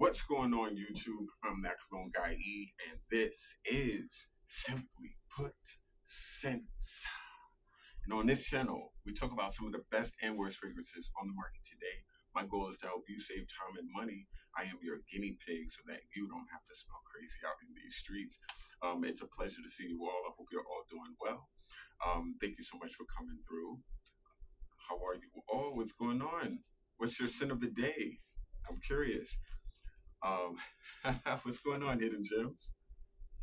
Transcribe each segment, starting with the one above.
What's going on, YouTube? I'm that clone guy E, and this is Simply Put Sense. And on this channel, we talk about some of the best and worst fragrances on the market today. My goal is to help you save time and money. I am your guinea pig so that you don't have to smell crazy out in these streets. It's a pleasure to see you all. I hope you're all doing well. Thank you so much for coming through. How are you all? What's going on? What's your sin of the day? I'm curious. Um, what's going on, Hidden Gems?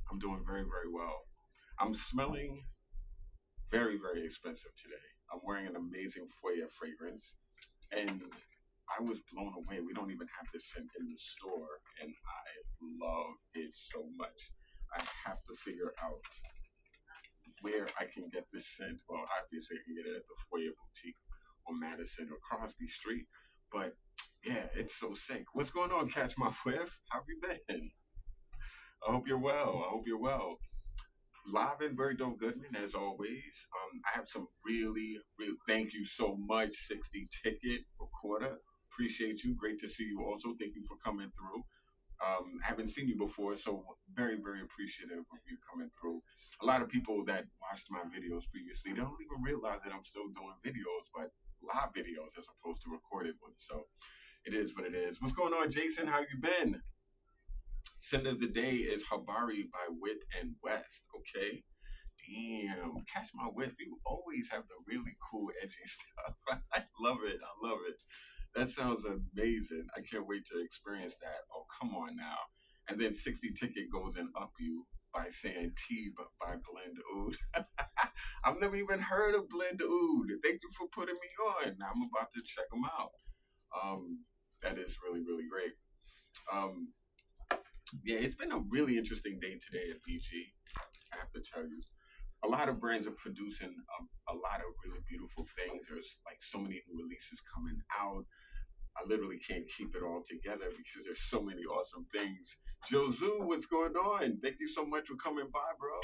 I'm doing very, very well. I'm smelling very, very expensive today. I'm wearing an amazing Foyer fragrance, and I was blown away. We don't even have this scent in the store, and I love it so much. I have to figure out where I can get this scent. Well, obviously I can get it at the Foyer Boutique on Madison or Crosby Street, but yeah, it's so sick. What's going on, Catch My Whiff? How have you been? I hope you're well. I hope you're well. Live in Bergdorf Goodman, as always. I have some really thank you so much, 60 Ticket Recorder. Appreciate you. Great to see you also. Thank you for coming through. I haven't seen you before, so very, very appreciative of you coming through. A lot of people that watched my videos previously, they don't even realize that I'm still doing videos, but live videos as opposed to recorded ones. So it is what it is. What's going on, Jason? How you been? Scent of the day is Habari by Wit and West. Okay. Damn. Catch My Whiff. You always have the really cool, edgy stuff. I love it. I love it. That sounds amazing. I can't wait to experience that. Oh, come on now. And then 60 Ticket goes and Up You by saying T by Blend Oud. I've never even heard of Blend Oud. Thank you for putting me on. Now I'm about to check them out. That is really, really great. Yeah, it's been a really interesting day today at BG. I have to tell you. A lot of brands are producing a lot of really beautiful things. There's like so many new releases coming out. I literally can't keep it all together because there's so many awesome things. Jozu, what's going on? Thank you so much for coming by, bro.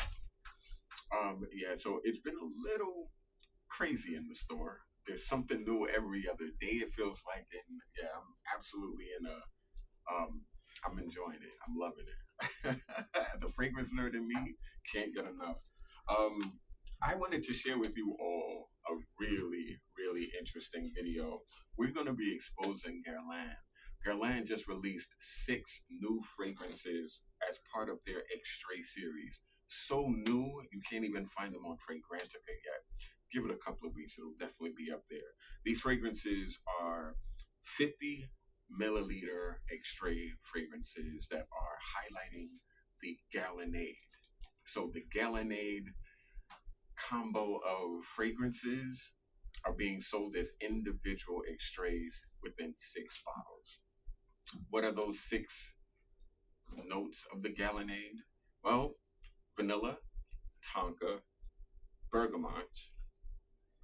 Yeah, so it's been a little crazy in the store. There's something new every other day, it feels like. And yeah, I'm absolutely in a I'm enjoying it. I'm loving it. The fragrance nerd in me can't get enough. I wanted to share with you all a really, really interesting video. We're going to be exposing Guerlain. Guerlain just released 6 new fragrances as part of their Extrait series. So new, you can't even find them on Fragrantica yet. Give it a couple of weeks, it'll definitely be up there. These fragrances are 50 milliliter Extrait fragrances that are highlighting the Guerlainade. So the Guerlainade combo of fragrances are being sold as individual extraits within 6 bottles. What are those 6 notes of the Guerlainade? Well, vanilla, tonka, bergamot,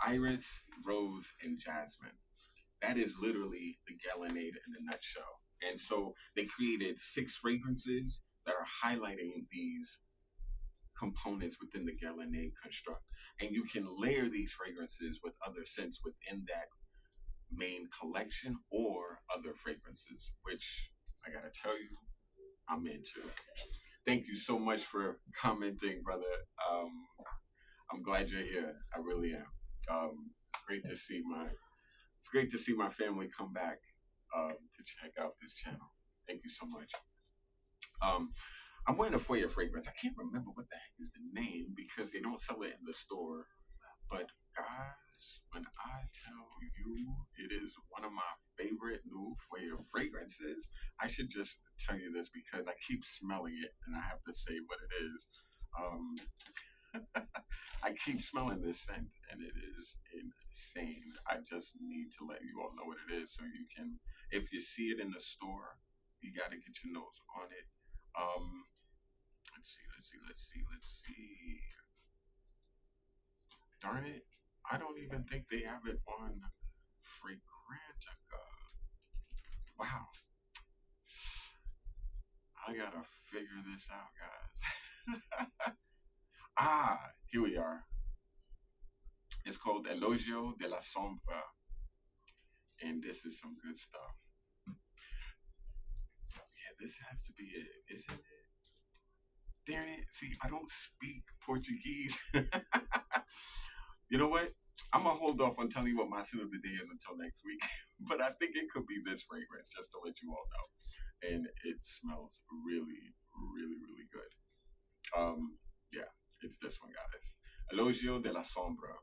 iris, rose, and jasmine. That is literally the Guerlainade in a nutshell. And so they created 6 fragrances that are highlighting these components within the Guerlainade construct. And you can layer these fragrances with other scents within that main collection or other fragrances, which I gotta tell you, I'm into. Thank you so much for commenting, brother. I'm glad you're here. I really am. It's great to see my family come back to check out this channel. Thank you so much. I'm wearing a Foyer fragrance. I can't remember what the heck is the name because they don't sell it in the store. But guys, when I tell you it is one of my favorite new Foyer fragrances, I should just tell you this because I keep smelling it and I have to say what it is. I keep smelling this scent and it is insane. I just need to let you all know what it is so you can, if you see it in the store, you got to get your nose on it. Let's see. Darn it. I don't even think they have it on Fragrantica. Wow. I gotta figure this out, guys. Here we are. It's called Elogio de la Sombra. And this is some good stuff. This has to be it, isn't it? Damn it. See, I don't speak Portuguese. You know what? I'm gonna hold off on telling you what my sin of the day is until next week. But I think it could be this fragrance, just to let you all know. And it smells really, really, really good. Yeah, it's this one, guys. Elogio de la Sombra.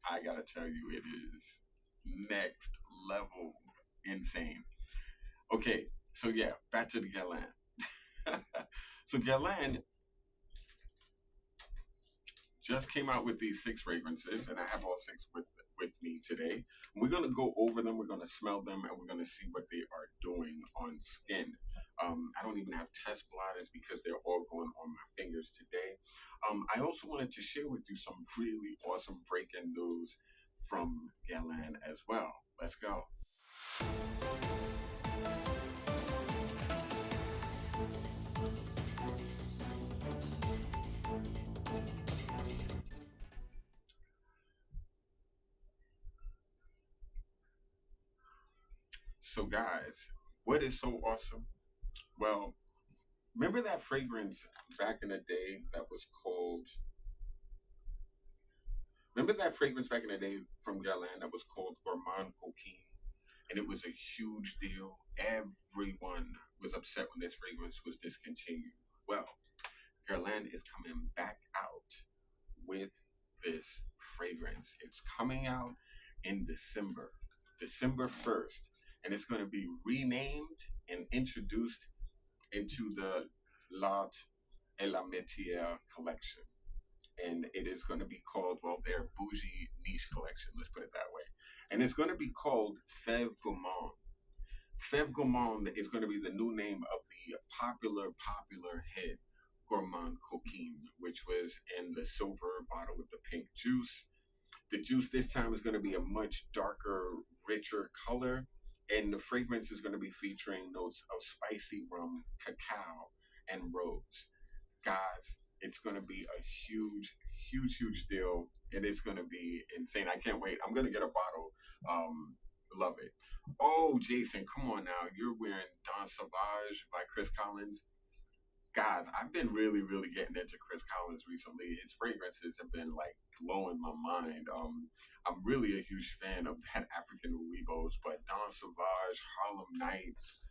I gotta tell you, it is next level insane. Okay, so yeah, back to the Guerlain. So Guerlain just came out with these 6 fragrances, and I have all 6 with me today. We're gonna go over them, we're gonna smell them, and we're gonna see what they are doing on skin. I don't even have test blotters because they're all going on my fingers today. I also wanted to share with you some really awesome breaking news from Guerlain as well. Let's go. So guys, what is so awesome? Well, remember that fragrance back in the day that was called Remember that fragrance back in the day from Guerlain that was called Gourmand Coquine? And it was a huge deal. Everyone was upset when this fragrance was discontinued. Well, Guerlain is coming back out with this fragrance. It's coming out in December 1st, and it's going to be renamed and introduced into the L'Art et la Métier collection. And it is going to be called, well, their bougie niche collection, let's put it that way. And it's going to be called Fève Gourmande. Fève Gourmande is going to be the new name of the popular hit Gourmand Coquine, which was in the silver bottle with the pink juice. The juice this time is going to be a much darker, richer color, and the fragrance is going to be featuring notes of spicy rum, cacao, and rose. Guys, it's going to be a huge deal, and it's going to be insane. I can't wait. I'm going to get a bottle. Love it. Oh, Jason, come on now. You're wearing Don Sauvage by Chris Collins. Guys, I've been really getting into Chris Collins recently. His fragrances have been like blowing my mind. I'm really a huge fan of that African Ruibos, but Don Sauvage, Harlem Nights,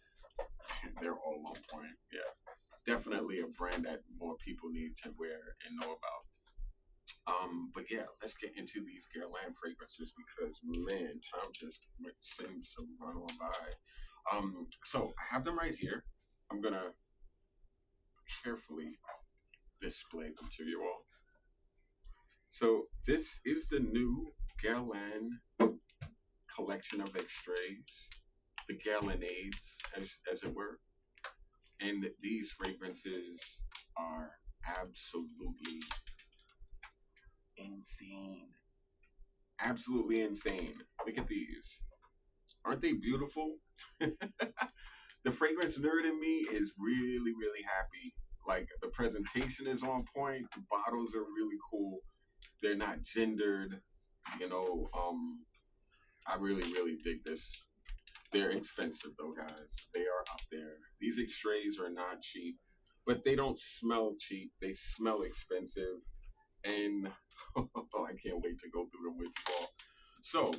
they're all on point. Yeah, definitely a brand that more people need to wear and know about. But yeah, let's get into these Guerlain fragrances because man, time just seems to run on by. So I have them right here. I'm gonna carefully display them to you all. So this is the new Guerlain collection of extraits, the Guerlainades, as it were. And these fragrances are absolutely insane. Absolutely insane. Look at these. Aren't they beautiful? The fragrance nerd in me is really happy. Like the presentation is on point. The bottles are really cool. They're not gendered. You know, I really dig this. They're expensive though, guys. They are up there. These extraits are not cheap, but they don't smell cheap. They smell expensive, and I can't wait to go through them with you all. So,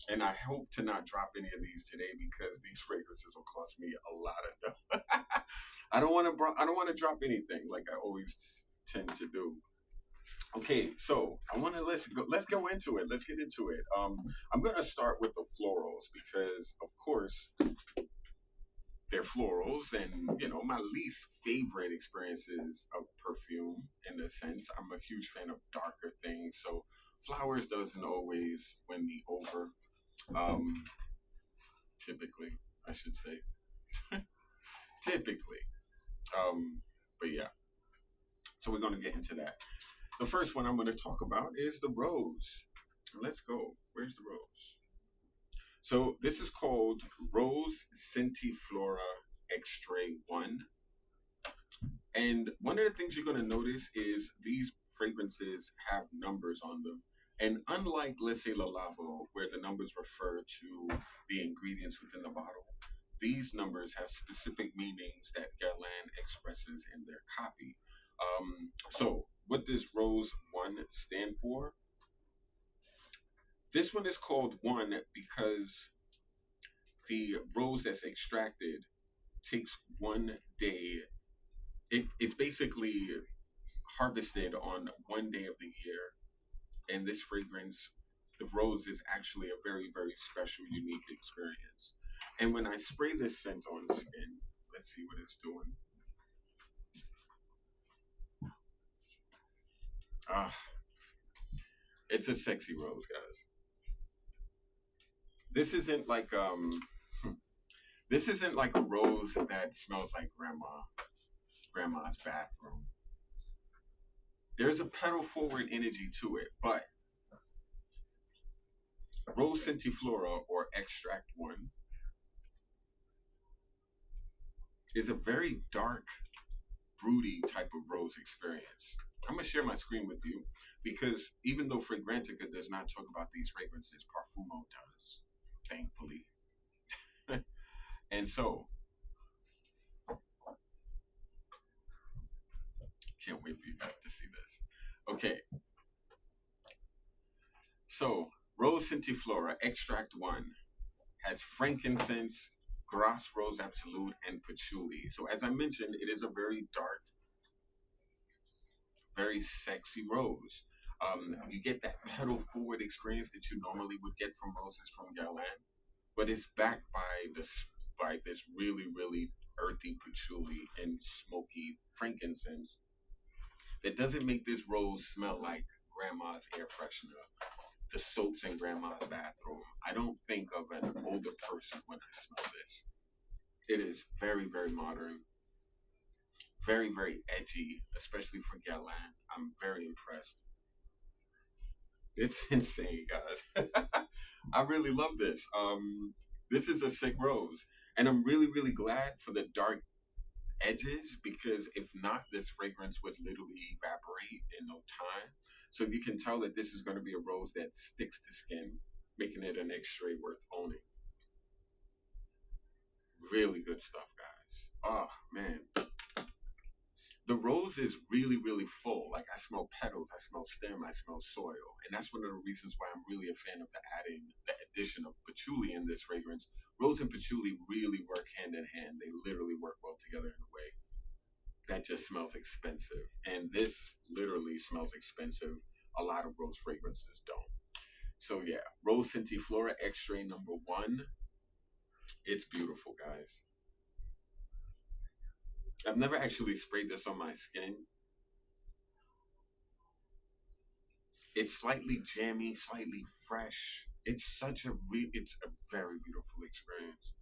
and I hope to not drop any of these today because these fragrances will cost me a lot of dough. I don't want to drop anything like I always tend to do. Okay, so let's go into it. Let's get into it. I'm gonna start with the florals because, of course, they're florals, and you know my least favorite experiences of perfume. In a sense, I'm a huge fan of darker things, so flowers doesn't always win me over. Um, typically, I should say, typically. But yeah, so we're gonna get into that. The first one I'm going to talk about is the rose. Let's go. Where's the rose? So this is called Rose Centifolia Extrait 1. And one of the things you're going to notice is these fragrances have numbers on them. And unlike Laissez Le Labo, where the numbers refer to the ingredients within the bottle, these numbers have specific meanings that Guerlain expresses in their copy. So, what does Rose 1 stand for? This one is called 1 because the rose that's extracted takes 1 day. It's basically harvested on 1 day of the year, and this fragrance, the rose, is actually a very, very special, unique experience. And when I spray this scent on skin, let's see what it's doing. Ah, it's a sexy rose, guys. This isn't like this isn't like a rose that smells like grandma's bathroom. There's a pedal forward energy to it, but Rose Centifolia, or Extract 1, is a very dark, broody type of rose experience. I'm gonna share my screen with you because even though Fragrantica does not talk about these fragrances, Parfumo does, thankfully. And so, can't wait for you guys to see this. Okay, so Rose Centifolia Extract 1 has frankincense, Grasse Rose Absolute, and patchouli. So as I mentioned, it is a very dark, very sexy rose. You get that pedal forward experience that you normally would get from roses from Guerlain, but it's backed by this really, really earthy patchouli and smoky frankincense that doesn't make this rose smell like grandma's air freshener, the soaps in grandma's bathroom. I don't think of an older person when I smell this. It is very, very modern, very, very edgy, especially for Guerlain. I'm very impressed. It's insane, guys. I really love this. This is a sick rose, and I'm really, really glad for the dark edges because if not, this fragrance would literally evaporate in no time. So you can tell that this is going to be a rose that sticks to skin, making it an extrait worth owning. Really good stuff, guys. Oh man, the rose is really, really full. Like I smell petals, I smell stem, I smell soil, and that's one of the reasons why I'm really a fan of the addition of patchouli in this fragrance. Rose and patchouli really work hand in hand. They literally work well together in a way that just smells expensive, and this literally smells expensive. A lot of rose fragrances don't. So yeah, Rose Centifolia Extrait number 1. It's beautiful, guys. I've never actually sprayed this on my skin. It's slightly jammy, slightly fresh. It's a very beautiful experience.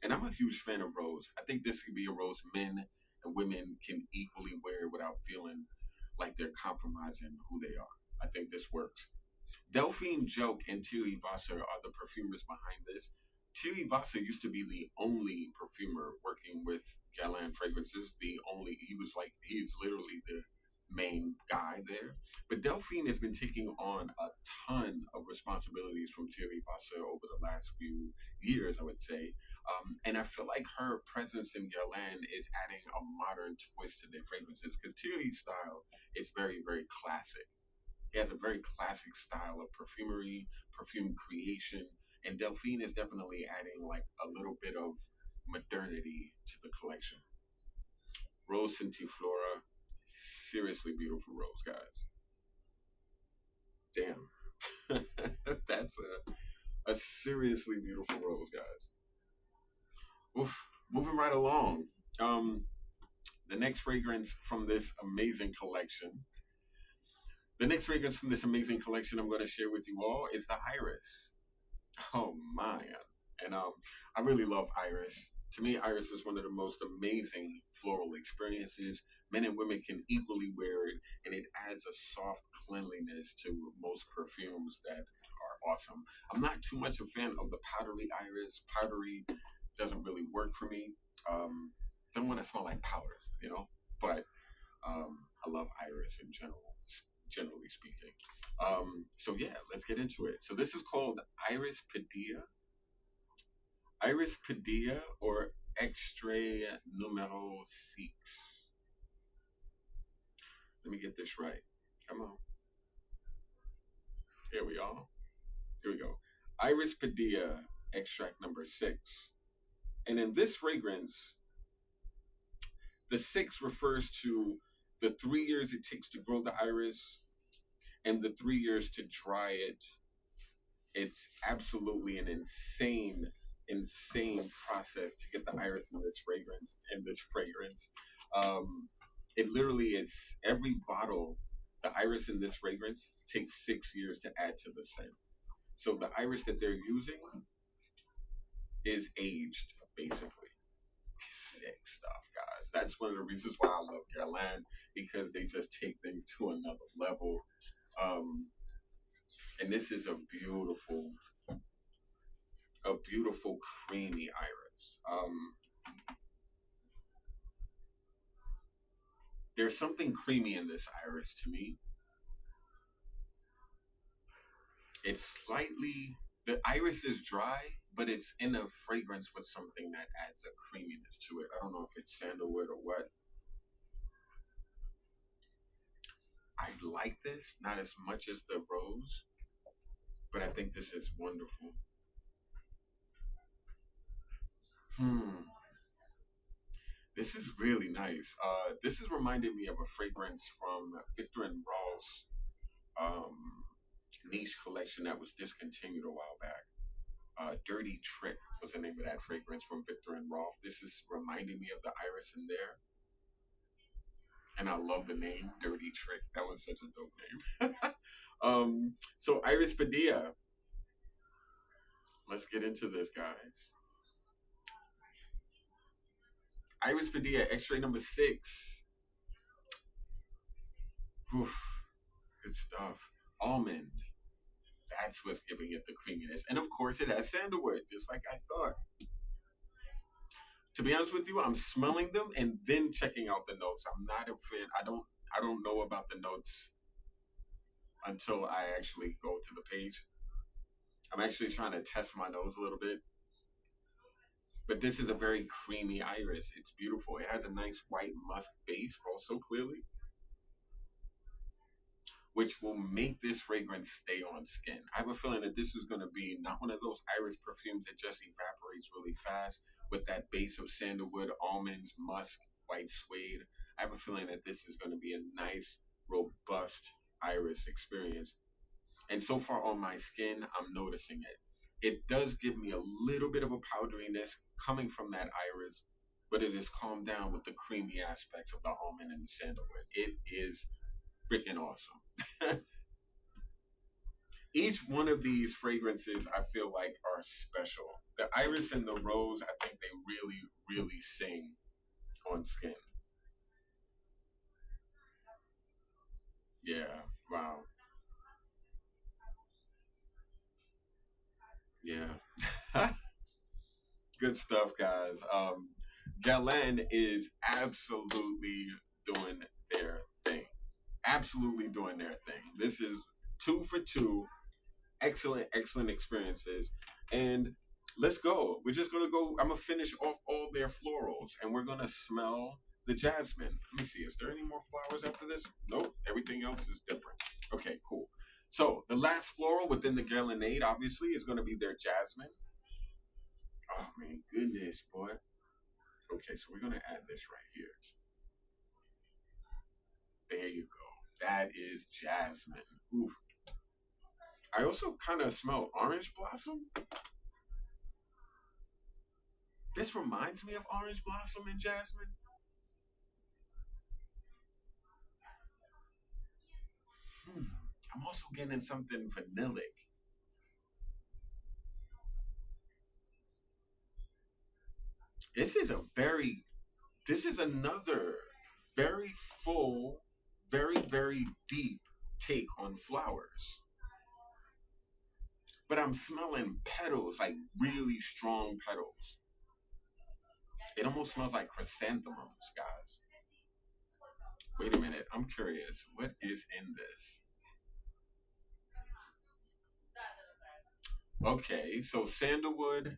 And I'm a huge fan of rose. I think this could be a rose men and women can equally wear without feeling like they're compromising who they are. I think this works. Delphine Joke and Thierry Vasser are the perfumers behind this. Thierry Vasser used to be the only perfumer working with Guerlain fragrances. He's literally the main guy there. But Delphine has been taking on a ton of responsibilities from Thierry Vasser over the last few years, I would say. And I feel like her presence in Guerlain is adding a modern twist to their fragrances because Thierry's style is very, very classic. He has a very classic style of perfumery, perfume creation, and Delphine is definitely adding like a little bit of modernity to the collection. Rose Centifolia, seriously beautiful rose, guys. Damn, that's a seriously beautiful rose, guys. Oof. Moving right along. Um, the next fragrance from this amazing collection The next fragrance from this amazing collection I'm going to share with you all is the Iris. Oh man. And I really love Iris. To me, Iris is one of the most amazing floral experiences. Men and women can equally wear it, and it adds a soft cleanliness to most perfumes that are awesome. I'm not too much a fan of the powdery Iris. Powdery doesn't really work for me. Don't want to smell like powder, you know? But I love Iris in general, generally speaking. So yeah, let's get into it. So this is called Iris Padilla. Iris Padilla or Extrait numero 6. Let me get this right. Come on. Here we are. Here we go. Iris Padilla extract number 6. And in this fragrance, the 6 refers to the 3 years it takes to grow the iris and the 3 years to dry it. It's absolutely an insane process to get the iris in this fragrance. It literally is every bottle, the iris in this fragrance takes 6 years to add to the scent. So the iris that they're using is aged, basically. Sick stuff, guys. That's one of the reasons why I love Guerlain, because they just take things to another level. And this is a beautiful creamy iris. There's something creamy in this iris to me. It's slightly, the iris is dry, but it's in a fragrance with something that adds a creaminess to it. I don't know if it's sandalwood or what. I like this, not as much as the rose, but I think this is wonderful. This is really nice. This is reminding me of a fragrance from Victor and Rolf's niche collection that was discontinued a while back. Dirty Trick was the name of that fragrance from Victor and Rolf. This is reminding me of the iris in there. And I love the name, Dirty Trick. That was such a dope name. So Iris Padilla. Let's get into this, guys. Iris Padilla, extrait number 6. Oof, good stuff. Almond. That's what's giving it the creaminess. And of course, it has sandalwood, just like I thought. To be honest with you, I'm smelling them and then checking out the notes. I'm not a fan. I don't know about the notes until I actually go to the page. I'm actually trying to test my nose a little bit. But this is a very creamy iris. It's beautiful. It has a nice white musk base also, clearly, which will make this fragrance stay on skin. I have a feeling that this is going to be not one of those iris perfumes that just evaporates really fast with that base of sandalwood, almonds, musk, white suede. I have a feeling that this is going to be a nice, robust iris experience. And so far on my skin, I'm noticing it. It does give me a little bit of a powderiness coming from that iris, but it is calmed down with the creamy aspects of the almond and the sandalwood. It is freaking awesome. Each one of these fragrances I feel like are special. The iris and the rose, I think they really sing on skin. Yeah, wow. Yeah. Good stuff, guys. Guerlain is absolutely doing their thing. Absolutely doing their thing. This is 2 for 2. Excellent experiences. And let's go. We're just gonna go. I'm gonna finish off all their florals and we're gonna smell the jasmine. Let me see. Is there any more flowers after this? Nope. Everything else is different. Okay, cool. So the last floral within the Guerlainade, obviously, is gonna be their jasmine. Oh man, goodness, boy. Okay, so we're gonna add this right here. There you go. That is jasmine. Ooh. I also kind of smell orange blossom. This reminds me of orange blossom and jasmine. I'm also getting something vanillic. This is another very full, very deep take on flowers. But I'm smelling petals, like really strong petals. It almost smells like chrysanthemums, guys. Wait a minute, I'm curious. What is in this? Okay, so sandalwood,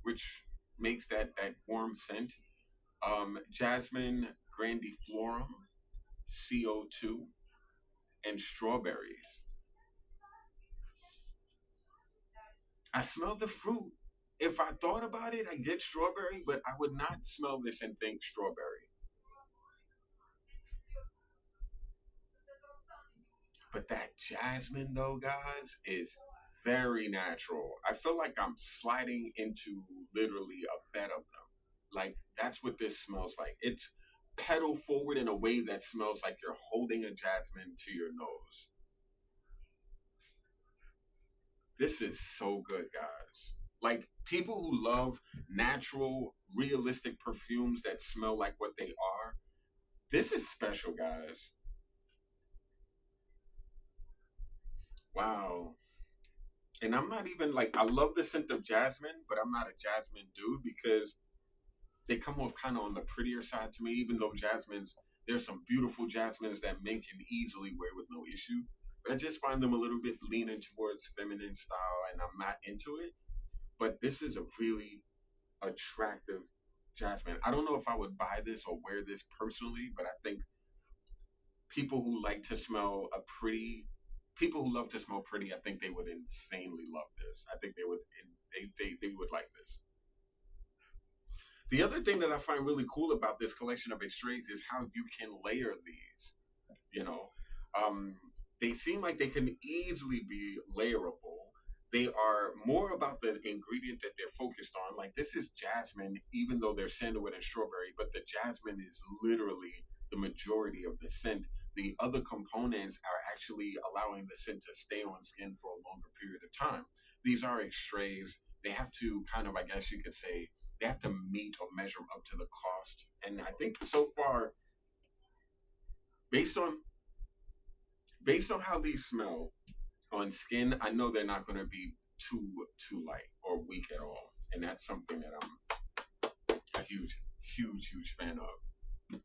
which makes that warm scent. Jasmin Grandiflorum, CO2, and strawberries. I smell the fruit. If I thought about it, I get strawberry, but I would not smell this and think strawberry. But that jasmine, though, guys, is very natural. I feel like I'm sliding into literally a bed of them. Like, that's what this smells like. It's pedal forward in a way that smells like you're holding a jasmine to your nose. This is so good, guys. Like, people who love natural, realistic perfumes that smell like what they are, this is special, guys. Wow. And I'm not even like, I love the scent of jasmine, but I'm not a jasmine dude because they come off kind of on the prettier side to me, even though jasmines, there's some beautiful jasmines that men can easily wear with no issue. But I just find them a little bit leaning towards feminine style and I'm not into it. But this is a really attractive jasmine. I don't know if I would buy this or wear this personally, but I think people who like to smell a pretty people who love to smell pretty, I think they would insanely love this. I think they would like this. The other thing that I find really cool about this collection of extraits is how you can layer these. You know, um, they seem like they can easily be layerable. They are more about the ingredient that they're focused on. Like this is jasmine, even though there's sandalwood and strawberry, but the jasmine is literally the majority of the scent. The other components are actually allowing the scent to stay on skin for a longer period of time. These are extraits. They have to kind of, I guess you could say, they have to meet or measure up to the cost. And I think so far, based on based on how these smell on skin, I know they're not going to be too light or weak at all, and that's something that I'm a huge fan of.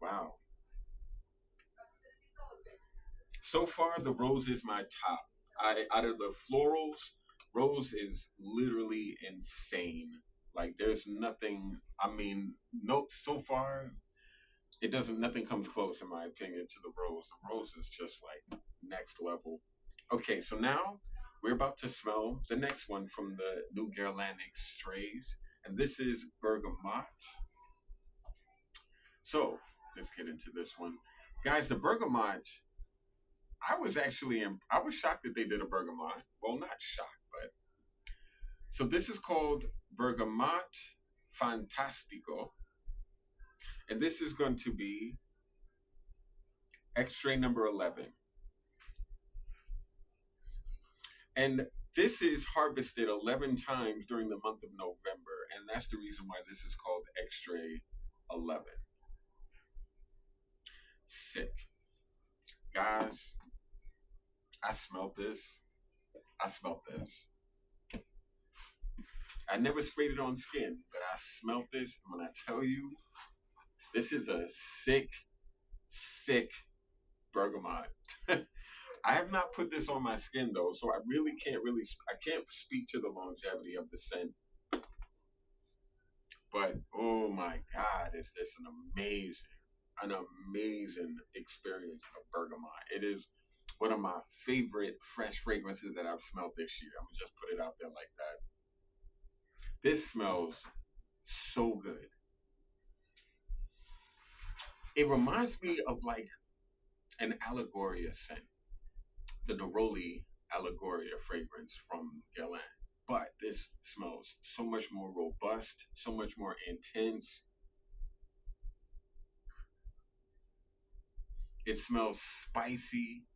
Wow. So far, the rose is my top. I out of the florals, rose is literally insane. Like there's nothing. I mean, no. So far, it doesn't. Nothing comes close, in my opinion, to the rose. The rose is just like next level. Okay, so now we're about to smell the next one from the new Guerlain Extraits, and this is Bergamote. So let's get into this one, guys. The Bergamote. I was shocked that they did a Bergamote. Well, not shocked, but so this is called Bergamote Fantastico, and this is going to be Extrait number 11. And this is harvested 11 times during the month of November. And that's the reason why this is called Extrait 11. Sick. Guys, I smelled this. I smelled this. I never sprayed it on skin, but I smelled this. And when I tell you, this is a sick bergamot. I have not put this on my skin though, so I really I can't speak to the longevity of the scent. But oh my God, is this an amazing experience of bergamot. It is one of my favorite fresh fragrances that I've smelled this year. I'm gonna just put it out there like that. This smells so good. It reminds me of like an Allegoria scent, the Neroli Allegoria fragrance from Guerlain. But this smells so much more robust, so much more intense. It smells spicy.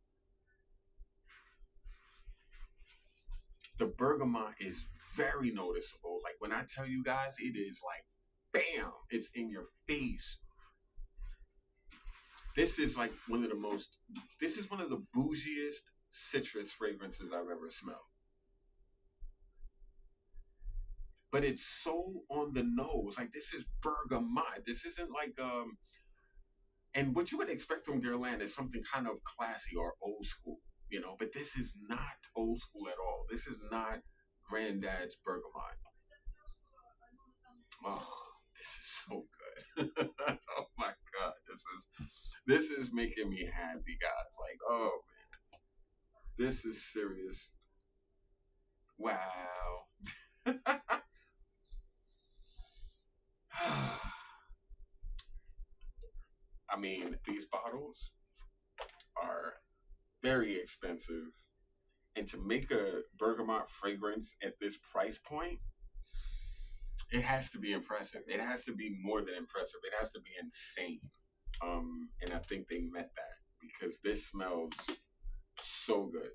The bergamot is very noticeable. Like when I tell you guys, it is like, bam, it's in your face. This is like this is one of the bougiest citrus fragrances I've ever smelled. But it's so on the nose. Like this is bergamot. This isn't like and what you would expect from Guerlain is something kind of classy or old school, you know, but this is not old school at all. This is not granddad's bergamot. Oh, this is so good. Oh my god, this is making me happy, guys. Like, oh, this is serious. Wow. I mean, these bottles are very expensive, and to make a bergamot fragrance at this price point, it has to be impressive. It has to be more than impressive. It has to be insane. And I think they met that because this smells so good.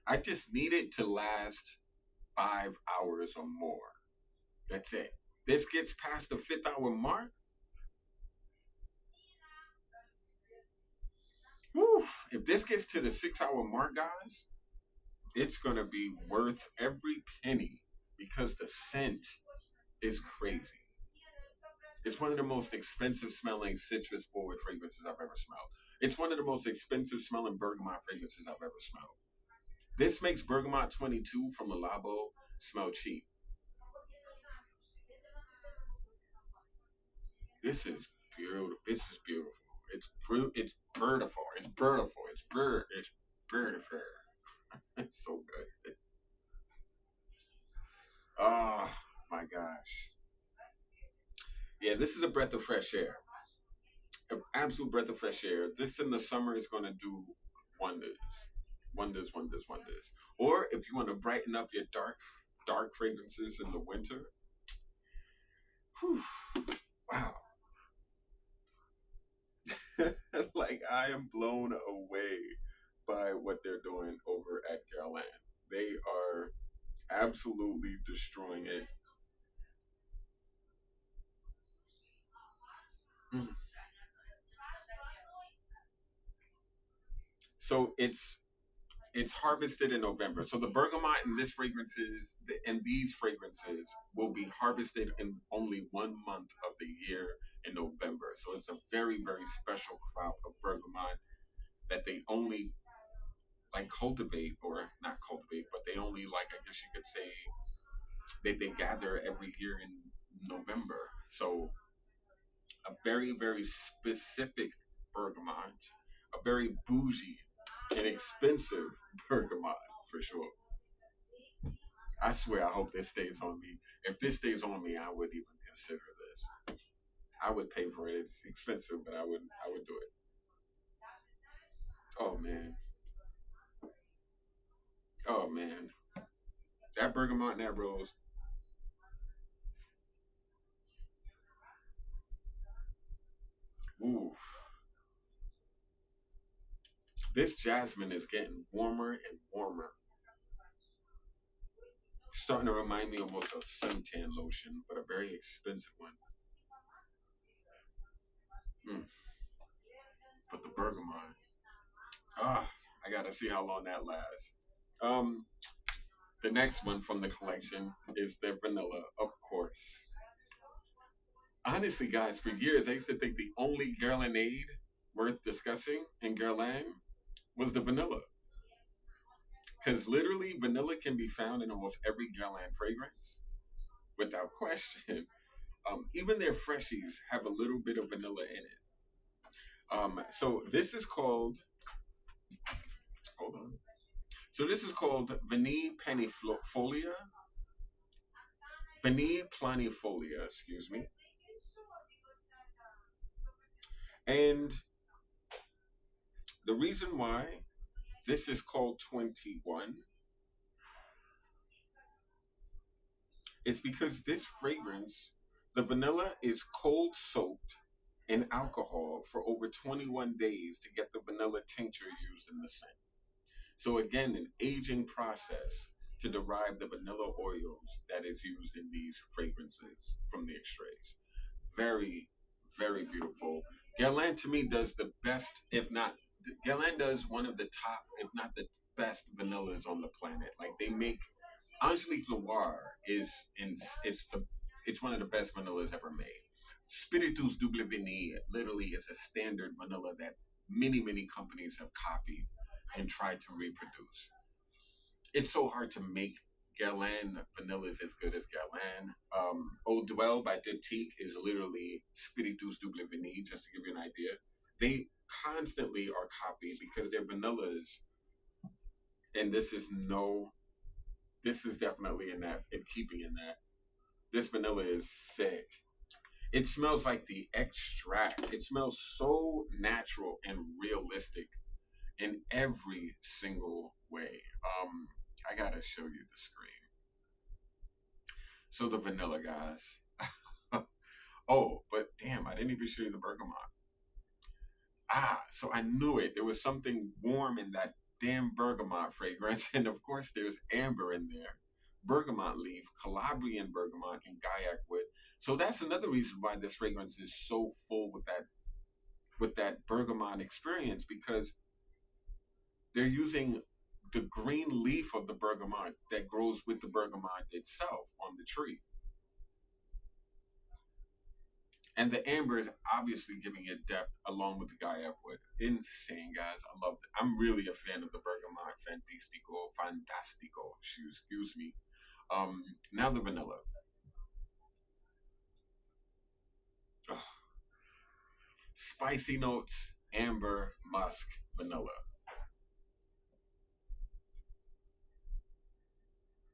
I just need it to last 5 hours or more. That's it. This gets past the 5th hour mark. Woo! If this gets to the 6 hour mark, guys, it's gonna be worth every penny because the scent is crazy. It's one of the most expensive smelling citrus forward fragrances I've ever smelled. It's one of the most expensive smelling bergamot fragrances I've ever smelled. This makes Bergamot 22 from Malabo smell cheap. This is beautiful. This is beautiful. It's beautiful. It's beautiful. It's beautiful. It's so good. Oh my gosh. Yeah, this is a breath of fresh air. An absolute breath of fresh air. This in the summer is gonna do wonders. Wonders, wonders, wonders. Or if you want to brighten up your dark fragrances in the winter. Whew, wow. Like I am blown away by what they're doing over at Guerlain. They are absolutely destroying it. Mm. So it's harvested in November. So the bergamot in this fragrances and these fragrances will be harvested in only 1 month of the year in November. So it's a very very special crop of bergamot that they only like cultivate or not cultivate, but they only like I guess you could say they gather every year in November. So a very very specific bergamot, a very bougie and expensive bergamot for sure. I swear, I hope this stays on me. If this stays on me, I would even consider this. I would pay for it. It's expensive, but I would do it. Oh man, oh man, that bergamot and that rose. Ooh, this jasmine is getting warmer and warmer. Starting to remind me almost of suntan lotion, but a very expensive one. Mm. But the bergamot, ah, I gotta see how long that lasts. Um, the next one from the collection is the vanilla, of course. Honestly, guys, for years I used to think the only Guerlainade worth discussing in Guerlain was the vanilla. Because literally, vanilla can be found in almost every Guerlain fragrance without question. Even their freshies have a little bit of vanilla in it. So this is called, hold on. So this is called Vanille Planifolia. Vanille Planifolia, excuse me. And the reason why this is called 21 is because this fragrance, the vanilla is cold soaked in alcohol for over 21 days to get the vanilla tincture used in the scent. So again, an aging process to derive the vanilla oils that is used in these fragrances from the extraits. Very, very beautiful. Guerlain to me does the best, if not, Guerlain does one of the top, if not the best vanillas on the planet. Like they make Angelique Noir it's one of the best vanillas ever made. Spiritus Double Vanille literally is a standard vanilla that many companies have copied and tried to reproduce. It's so hard to make Guerlain vanillas as good as Guerlain. Eau Duel by Diptyque is literally Spiritus Double Vanille, just to give you an idea. They constantly are copied because their vanillas, and this is definitely in keeping in that. This vanilla is sick. It smells like the extract. It smells so natural and realistic in every single way. I gotta show you the screen. So the vanilla, guys. Oh, but damn, I didn't even show you the bergamot. So I knew it. There was something warm in that damn bergamot fragrance, and of course, there's amber in there, bergamot leaf, Calabrian bergamot, and Gaiac wood. So that's another reason why this fragrance is so full with that bergamot experience, because they're using the green leaf of the bergamot that grows with the bergamot itself on the tree. And the amber is obviously giving it depth along with the Gaiac wood. Insane, guys. I love it. I'm really a fan of the Bergamot Fantastico. Excuse me. Now the vanilla. Ugh. Spicy notes, amber, musk, vanilla.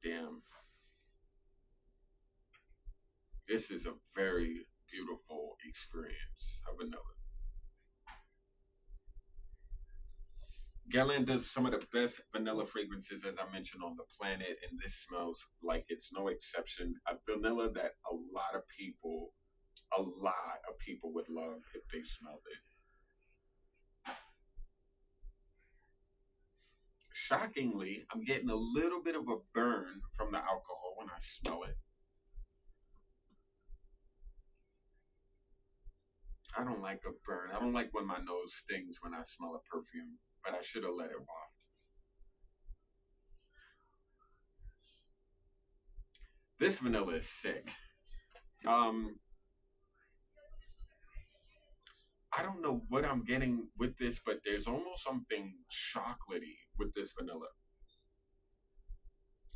Damn. This is a very beautiful experience of vanilla. Guerlain does some of the best vanilla fragrances, as I mentioned, on the planet, and this smells like it's no exception. A vanilla that a lot of people would love if they smelled it. Shockingly, I'm getting a little bit of a burn from the alcohol when I smell it. I don't like a burn. I don't like when my nose stings when I smell a perfume, but I should have let it waft. This vanilla is sick. Um, I don't know what I'm getting with this, but there's almost something chocolatey with this vanilla.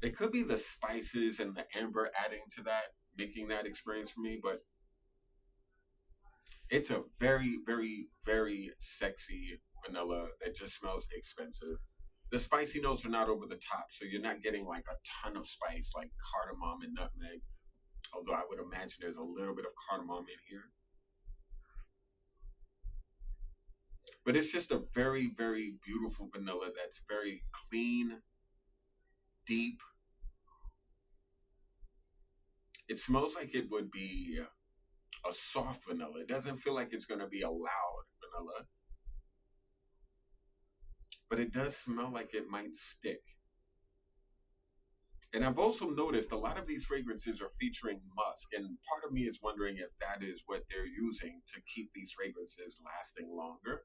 It could be the spices and the amber adding to that, making that experience for me, but it's a very, very, very sexy vanilla that just smells expensive. The spicy notes are not over the top, so you're not getting like a ton of spice like cardamom and nutmeg. Although I would imagine there's a little bit of cardamom in here. But it's just a very, very beautiful vanilla that's very clean, deep. It smells like it would be a soft vanilla. It doesn't feel like it's going to be a loud vanilla, but it does smell like it might stick. And I've also noticed a lot of these fragrances are featuring musk, and part of me is wondering if that is what they're using to keep these fragrances lasting longer.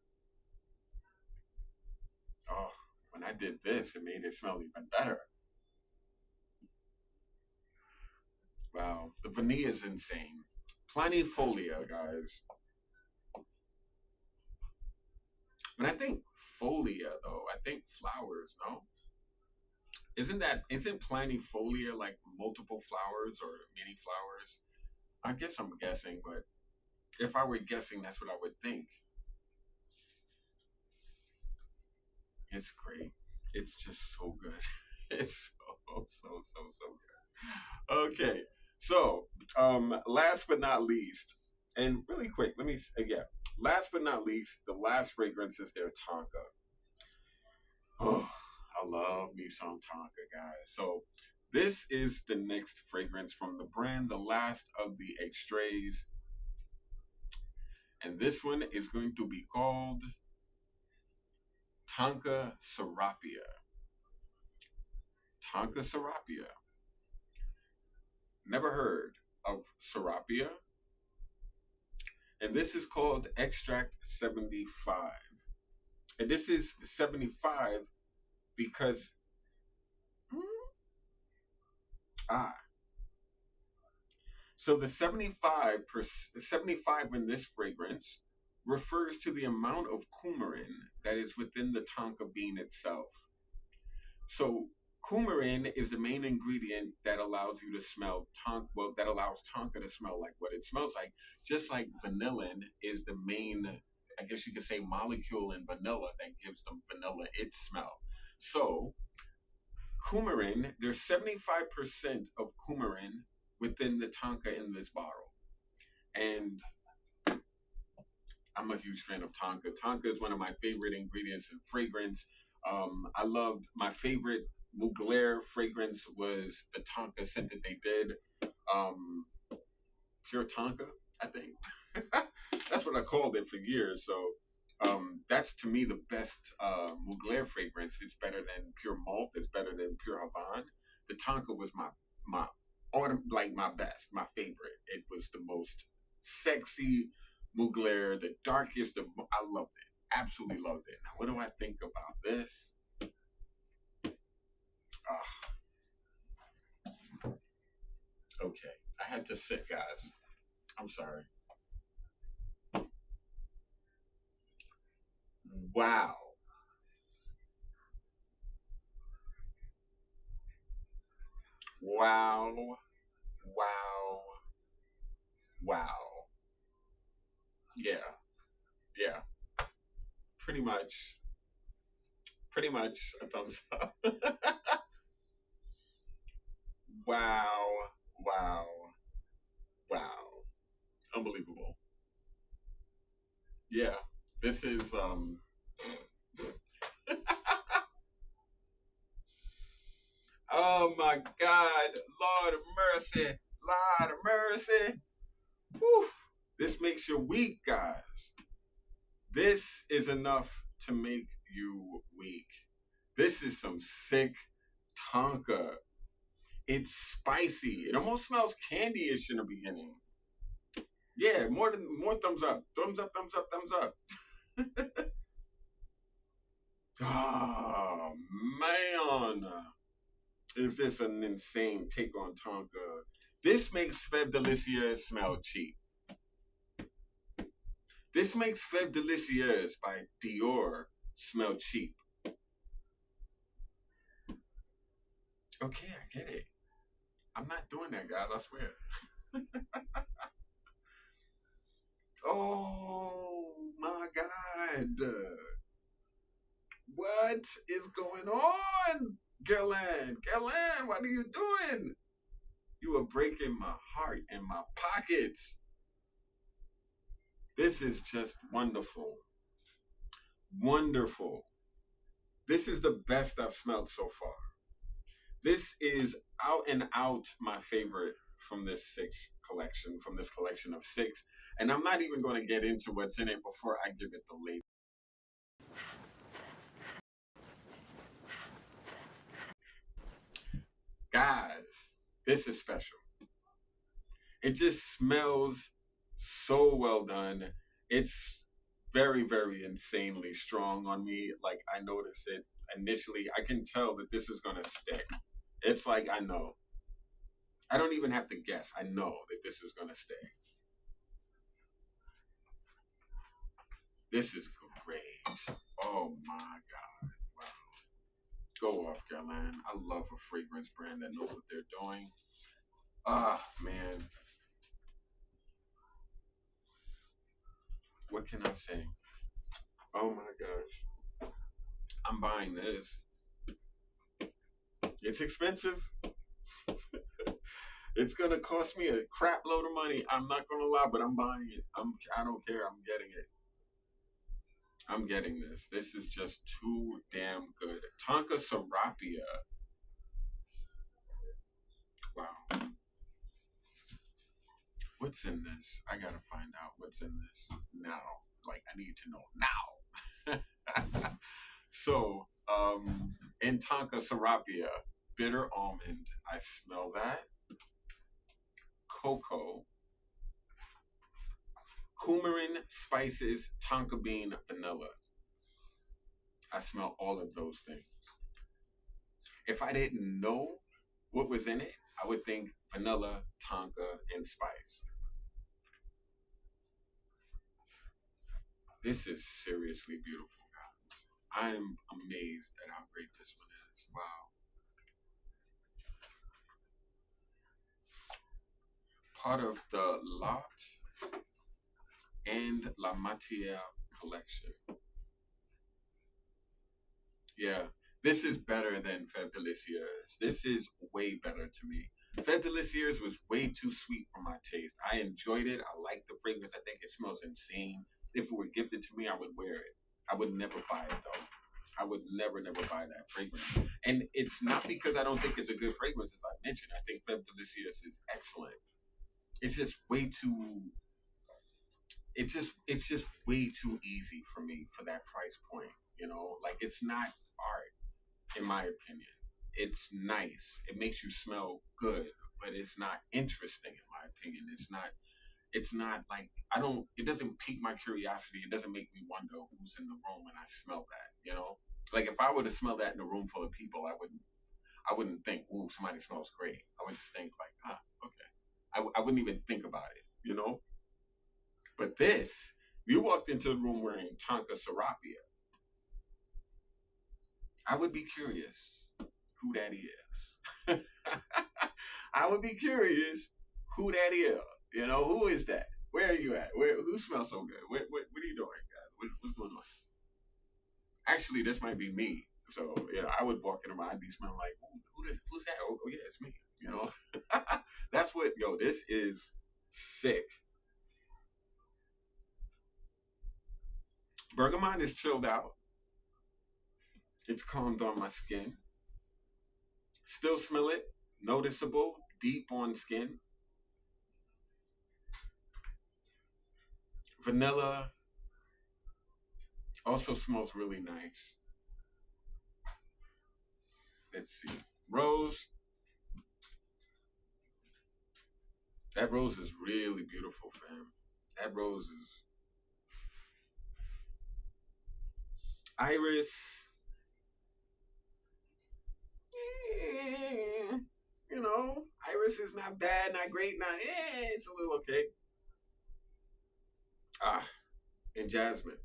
Oh, when I did this, it made it smell even better. Wow, the vanilla is insane. Planifolia, guys. When I think folia, though, I think flowers. No, isn't planifolia like multiple flowers or many flowers? I guess I'm guessing, but if I were guessing, that's what I would think. It's great. It's just so good. It's so good. Okay, so last but not least, and really quick, let me yeah. Last but not least, the last fragrance is their Tonka. Oh, I love me some Tonka, guys. So this is the next fragrance from the brand, the last of the Extraits, and this one is going to be called Tonka Sarrapia. Tonka Sarrapia. Never heard of Sarrapia. And this is called Extract 75. And this is 75 because ah so the 75 in this fragrance refers to the amount of coumarin that is within the tonka bean itself. So Coumarin is the main ingredient that allows you to smell Tonka. Well, that allows Tonka to smell like what it smells like. Just like vanillin is the main, I guess you could say, molecule in vanilla that gives them vanilla its smell. So coumarin, there's 75% of coumarin within the Tonka in this bottle, and I'm a huge fan of Tonka. Tonka is one of my favorite ingredients in fragrance. I loved my favorite Mugler fragrance was the Tonka scent that they did. Um, Pure Tonka, I think. That's what I called it for years. So that's to me the best Mugler fragrance. It's better than Pure Malt. It's better than Pure Havana. The Tonka was my like my best, my favorite. It was the most sexy Mugler, the darkest. I loved it. Absolutely loved it. Now, what do I think about this? Okay, I had to sit, guys. I'm sorry. Wow. Wow. Wow. Wow. Yeah. Yeah. Pretty much. Pretty much a thumbs up. Wow. Wow. Wow. Unbelievable. Yeah. This is oh my God. Lord of mercy. Lord of mercy. Whew. This makes you weak, guys. This is enough to make you weak. This is some sick Tonka. It's spicy. It almost smells candy-ish in the beginning. Yeah, more thumbs up. Thumbs up, thumbs up, thumbs up. Oh man. Is this an insane take on Tonka? This makes Feb Delicieux smell cheap. This makes Feb Delicieux by Dior smell cheap. Okay, I get it. I'm not doing that, guys, I swear. Oh my God. What is going on? Guerlain, Guerlain, what are you doing? You are breaking my heart and my pockets. This is just wonderful. Wonderful. This is the best I've smelled so far. This is out and out my favorite from this collection of six. And I'm not even going to get into what's in it before I give it the label. Guys, this is special. It just smells so well done. It's very, very insanely strong on me. Like, I notice it initially. I can tell that this is going to stick. It's like, I know. I don't even have to guess. I know that this is going to stay. This is great. Oh my God. Wow. Go off, Guerlain. I love a fragrance brand that knows what they're doing. Ah, man. What can I say? Oh my gosh. I'm buying this. It's expensive. It's gonna cost me a crap load of money. I'm not gonna lie, but I'm buying it. I don't care. I'm getting it. I'm getting this. This is just too damn good. Tonka Sarrapia. Wow. What's in this? I gotta find out what's in this now. Like, I need to know now. So, in Tonka Sarrapia, bitter almond. I smell that. Cocoa. Coumarin, spices, tonka bean, vanilla. I smell all of those things. If I didn't know what was in it, I would think vanilla, tonka, and spice. This is seriously beautiful, guys. I am amazed at how great this one is. Wow. part of the Lot and La Matière collection. Yeah, this is better than Fête Delicieuse. This is way better to me. Fête Delicieuse was way too sweet for my taste. I enjoyed it. I like the fragrance. I think it smells insane. If it were gifted to me, I would wear it. I would never buy it though. I would never, never buy that fragrance. And it's not because I don't think it's a good fragrance, as I mentioned. I think Fête Delicieuse is excellent. It's just way too. It's just way too easy for me for that price point. You know, like it's not art in my opinion. It's nice. It makes you smell good, but it's not interesting in my opinion. It's not like I don't it doesn't pique my curiosity. It doesn't make me wonder who's in the room when I smell that, you know? Like if I were to smell that in a room full of people, I wouldn't think, ooh, somebody smells great. I would just think like, ah, okay. I wouldn't even think about it, you know? But this, you walked into the room wearing Tonka Sarrapia, I would be curious who that is. I would be curious who that is. You know, who is that? Where are you at? Who smells so good? What are you doing, guys? What's going on? Actually, this might be me. So, I would walk in around, I'd be smelling like, who's that? Oh, yeah, it's me. You know? That's what, this is sick. Bergamot is chilled out. It's calmed on my skin. Still smell it. Noticeable. Deep on skin. Vanilla also smells really nice. Let's see. Rose. That rose is really beautiful, fam. That rose is. Iris. Iris is not bad, not great, it's a little okay. And Jasmine.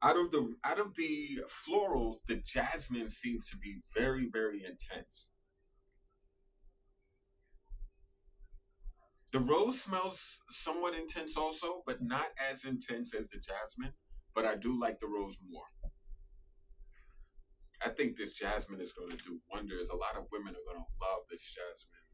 Out of the florals, the jasmine seems to be very, very intense. The rose smells somewhat intense also, but not as intense as the jasmine. But I do like the rose more. I think this jasmine is going to do wonders. A lot of women are going to love this jasmine.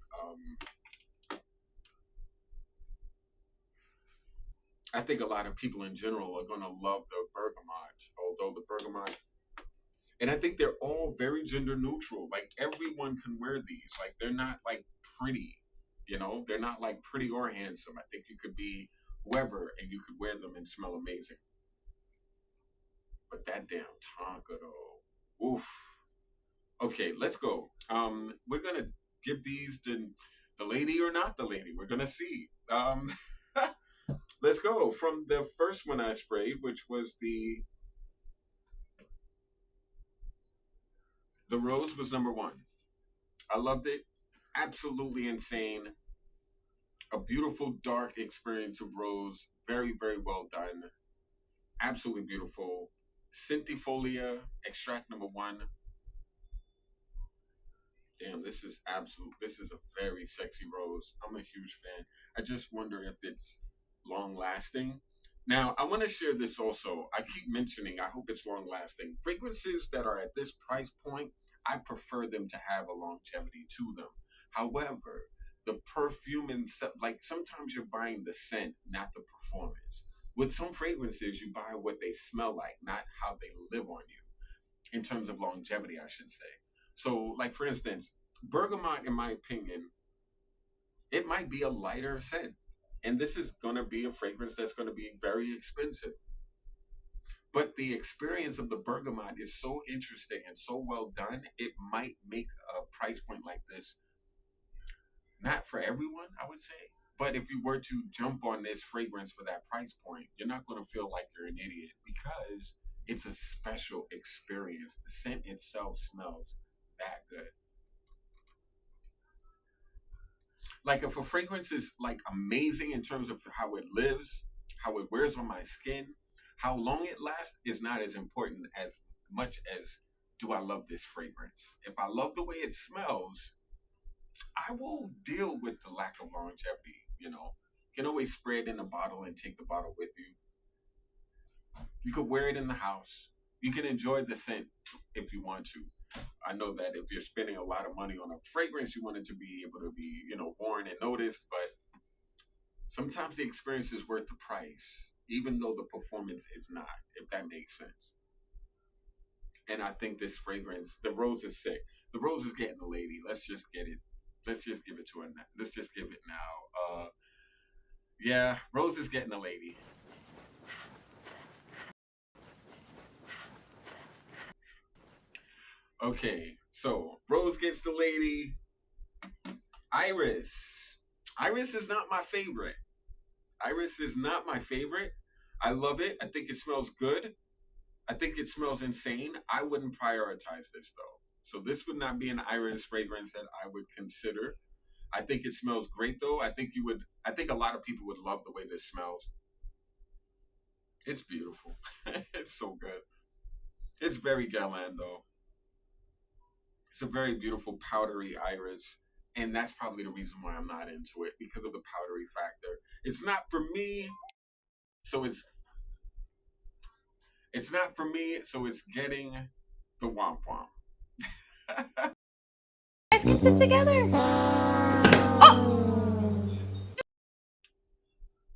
I think a lot of people in general are going to love the bergamot, although the bergamot, and I think they're all very gender neutral. Like everyone can wear these. Like they're not like pretty, they're not like pretty or handsome. I think you could be whoever and you could wear them and smell amazing. But that damn Tonka though, oof. Okay, let's go. We're gonna give these the lady or not the lady. We're gonna see. Let's go from the first one I sprayed, which was the rose was number one. I loved it. Absolutely insane. A beautiful dark experience of rose. Very, very well done. Absolutely beautiful. Centifolia extract number one. Damn, this is absolute. This is a very sexy rose. I'm a huge fan. I just wonder if it's long lasting. Now, I want to share this also. I keep mentioning, I hope it's long lasting. Fragrances that are at this price point, I prefer them to have a longevity to them. However, the perfume and like sometimes you're buying the scent, not the performance. With some fragrances, you buy what they smell like, not how they live on you. In terms of longevity, I should say. So, like for instance, bergamot, in my opinion, it might be a lighter scent. And this is going to be a fragrance that's going to be very expensive. But the experience of the bergamot is so interesting and so well done, it might make a price point like this not for everyone, I would say. But if you were to jump on this fragrance for that price point, you're not going to feel like you're an idiot because it's a special experience. The scent itself smells that good. Like if a fragrance is like amazing in terms of how it lives, how it wears on my skin, how long it lasts is not as important as much as do I love this fragrance. If I love the way it smells, I will deal with the lack of longevity. You can always spray it in a bottle and take the bottle with you. You could wear it in the house. You can enjoy the scent if you want to. I know that if you're spending a lot of money on a fragrance, you want it to be able to be, worn and noticed, but sometimes the experience is worth the price, even though the performance is not, if that makes sense. And I think this fragrance, the rose is sick. The rose is getting the lady. Let's just get it. Let's just give it to her now. Let's just give it now. Yeah, rose is getting the lady. Okay, so rose gets the lady. Iris. Iris is not my favorite. Iris is not my favorite. I love it. I think it smells good. I think it smells insane. I wouldn't prioritize this though. So this would not be an iris fragrance that I would consider. I think it smells great though. I think a lot of people would love the way this smells. It's beautiful. It's so good. It's very Guerlain though. It's a very beautiful powdery iris. And that's probably the reason why I'm not into it, because of the powdery factor. It's not for me, so it's not for me, so it's getting the womp womp. Guys can sit together. Oh!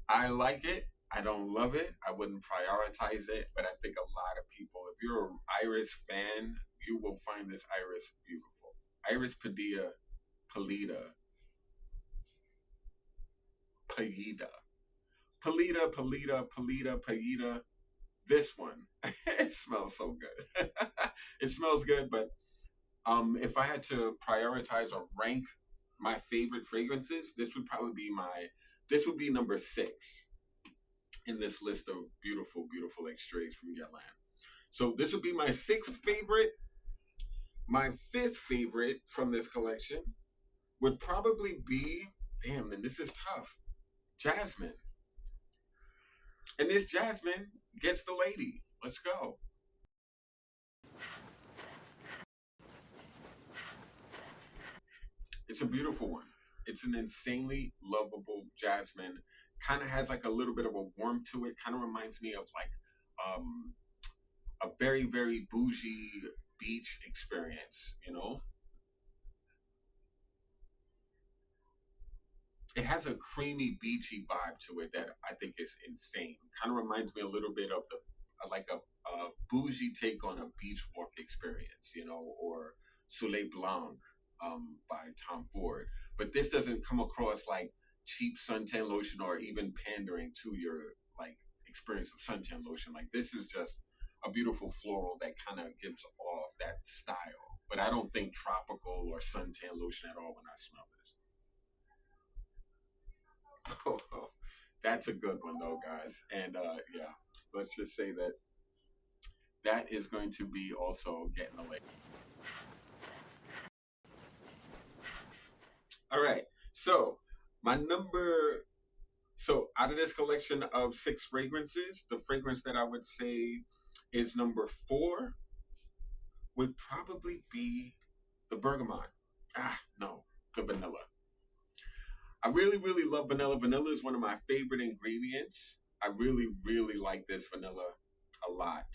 I like it. I don't love it. I wouldn't prioritize it, but I think a lot of people, if you're an Iris fan, you will find this Iris beautiful. Iris Padilla, Pallida, Pallida, Pallida, Pallida, Pallida, Pallida. This one, it smells so good. It smells good, but if I had to prioritize or rank my favorite fragrances, this would be number 6 in this list of beautiful, beautiful extraits from Guerlain. So this would be my 6th favorite. My 5th favorite from this collection would probably be, damn, then this is tough, Jasmine. And this Jasmine gets the lady. Let's go. It's a beautiful one. It's an insanely lovable Jasmine. Kind of has like a little bit of a warmth to it. Kind of reminds me of like um, a very, very bougie beach experience. It has a creamy, beachy vibe to it that I think is insane. Kind of reminds me a little bit of like a bougie take on a beach walk experience, or Soleil Blanc by Tom Ford. But this doesn't come across like cheap suntan lotion or even pandering to your like experience of suntan lotion. Like this is just a beautiful floral that kind of gives off that style. But I don't think tropical or suntan lotion at all when I smell this. That's a good one though, guys. And yeah, let's just say that that is going to be also getting a late. All right. So my number so out of this collection of 6 fragrances, the fragrance that I would say is number 4 would probably be the bergamot. No, the vanilla. I really, really love vanilla. Vanilla is one of my favorite ingredients. I really, really like this vanilla a lot.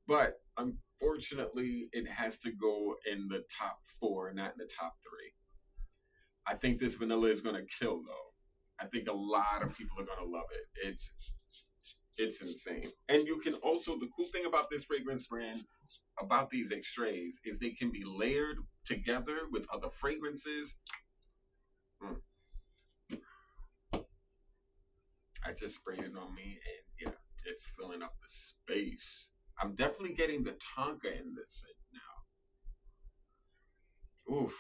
But unfortunately, it has to go in the top 4, not in the top 3. I think this vanilla is going to kill, though. I think a lot of people are going to love it. It's insane. And you can also, the cool thing about this fragrance brand, about these extraits, is they can be layered together with other fragrances. I just sprayed it on me, and yeah, it's filling up the space. I'm definitely getting the Tonka in this now. Oof.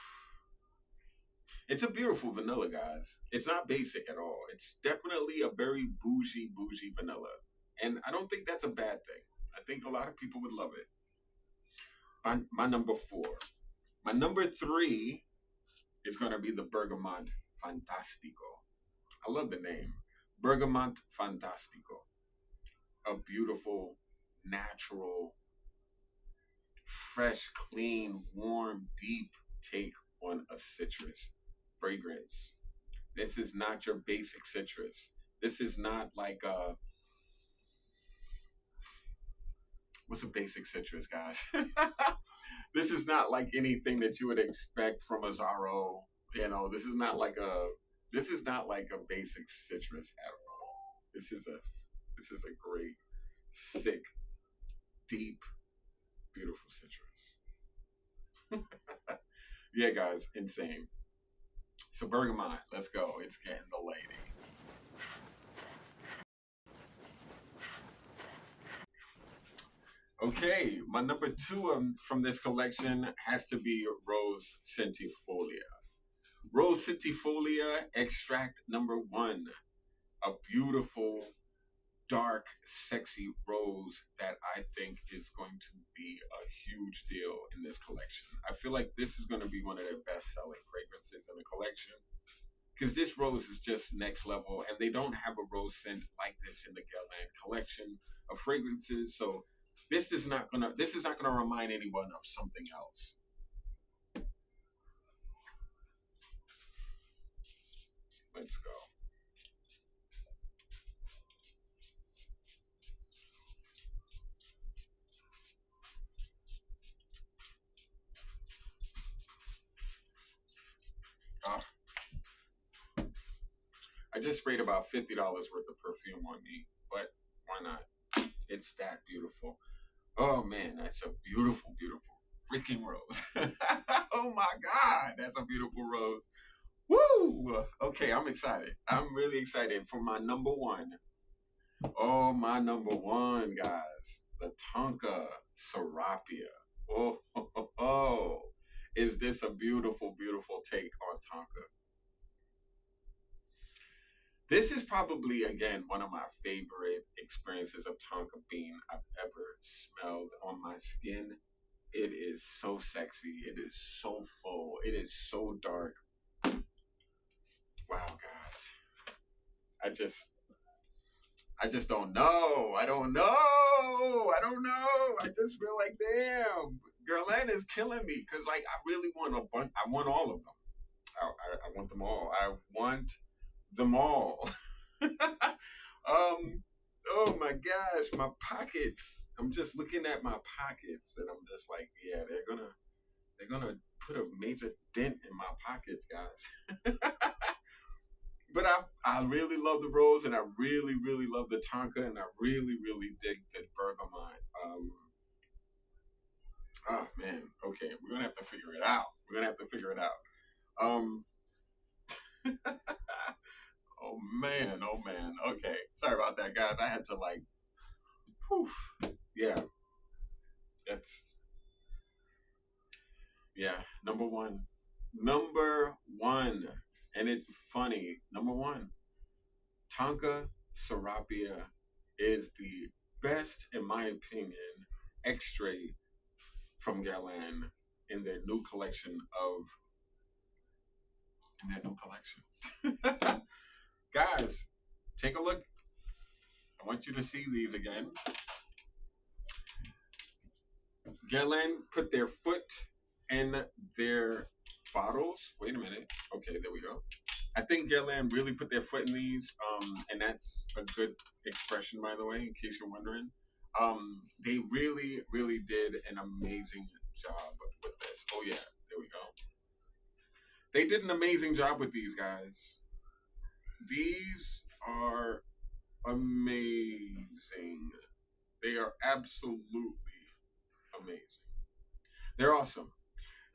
It's a beautiful vanilla, guys. It's not basic at all. It's definitely a very bougie, bougie vanilla. And I don't think that's a bad thing. I think a lot of people would love it. My number 4. My number 3 is going to be the Bergamot Fantastico. I love the name. Bergamot Fantastico. A beautiful, natural, fresh, clean, warm, deep take on a citrus fragrance. This is not your basic citrus. This is not like what's a basic citrus, guys? This is not like anything that you would expect from a Zaro. You know, this is not like a basic citrus at all. This is a great, sick, deep, beautiful citrus. Yeah, guys, insane. So Bergamot, let's go. It's getting the lady. Okay, my number two from this collection has to be Rose Centifolia. Rose Centifolia Extract number one. A beautiful, dark, sexy rose that I think is going to be a huge deal in this collection. I feel like this is going to be one of their best-selling fragrances in the collection because this rose is just next level, and they don't have a rose scent like this in the Guerlain collection of fragrances. So this is not gonna remind anyone of something else. Let's go. I just sprayed about $50 worth of perfume on me, but why not? It's that beautiful. Oh man, that's a beautiful, beautiful freaking rose. Oh my God, that's a beautiful rose. Woo! Okay, I'm excited. I'm really excited for my number one. Oh, my number one, guys. The Tonka Sarrapia. Oh, oh, oh, oh. Is this a beautiful, beautiful take on Tonka? This is probably, again, one of my favorite experiences of Tonka bean I've ever smelled on my skin. It is so sexy. It is so full. It is so dark. Wow, guys. I just don't know. I don't know. I don't know. I just feel like, damn, Guerlain is killing me because, like, I really want a bunch. I want all of them. I want them all. I want them all. Oh my gosh, my pockets. I'm just looking at my pockets, and I'm just like, yeah, they're gonna put a major dent in my pockets, guys. But I really love the rose, and I really, really love the Tonka, and I really, really dig the Bergamot. Oh man, okay, we're gonna have to figure it out. We're gonna have to figure it out. Oh man, oh man. Okay, sorry about that, guys. I had to like, whew, yeah, that's yeah. Number one, and it's funny. Number one. Tonka Sarrapia is the best, in my opinion, extrait from Guerlain in their new collection Guys, take a look. I want you to see these again. Guerlain put their foot in their bottles. Wait a minute. Okay, there we go. I think Guerlain really put their foot in these, and that's a good expression, by the way, in case you're wondering. They really, really did an amazing job with this. Oh yeah, there we go. They did an amazing job with these guys. These are amazing. They are absolutely amazing. They're awesome.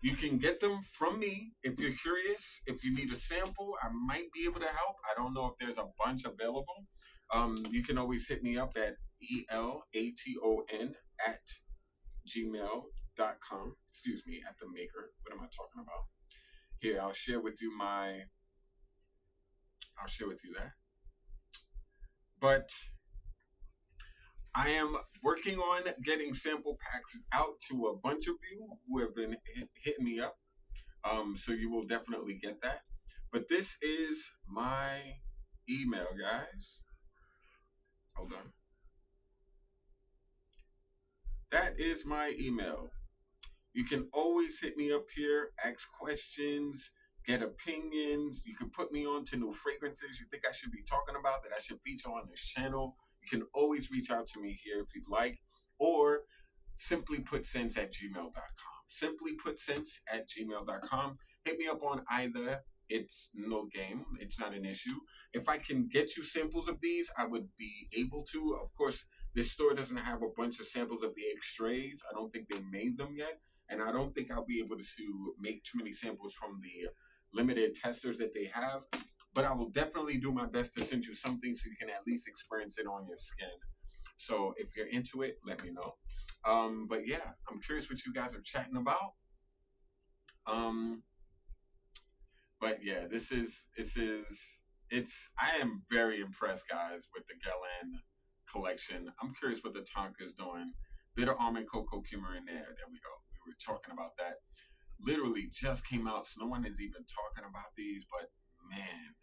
You can get them from me if you're curious. If you need a sample, I might be able to help. I don't know if there's a bunch available. You can always hit me up at elaton@gmail.com. Excuse me, at the maker. What am I talking about? Here, I'll share with you that. But I am working on getting sample packs out to a bunch of you who have been hitting me up. So you will definitely get that. But this is my email, guys. Hold on. That is my email. You can always hit me up here, ask questions, get opinions. You can put me on to new fragrances you think I should be talking about that I should feature on this channel. You can always reach out to me here if you'd like, or simply put sense at gmail.com. Simply put sense at gmail.com. Hit me up on either. It's no game. It's not an issue. If I can get you samples of these, I would be able to. Of course, this store doesn't have a bunch of samples of the extraits. I don't think they made them yet. And I don't think I'll be able to make too many samples from the limited testers that they have. But I will definitely do my best to send you something so you can at least experience it on your skin. So if you're into it, let me know. But yeah, I'm curious what you guys are chatting about. Um, but yeah, I am very impressed, guys, with the Guerlain collection. I'm curious what the Tonka is doing. Bitter almond cocoa kimmer in there. There we go. We were talking about that. Literally just came out, so no one is even talking about these. But man,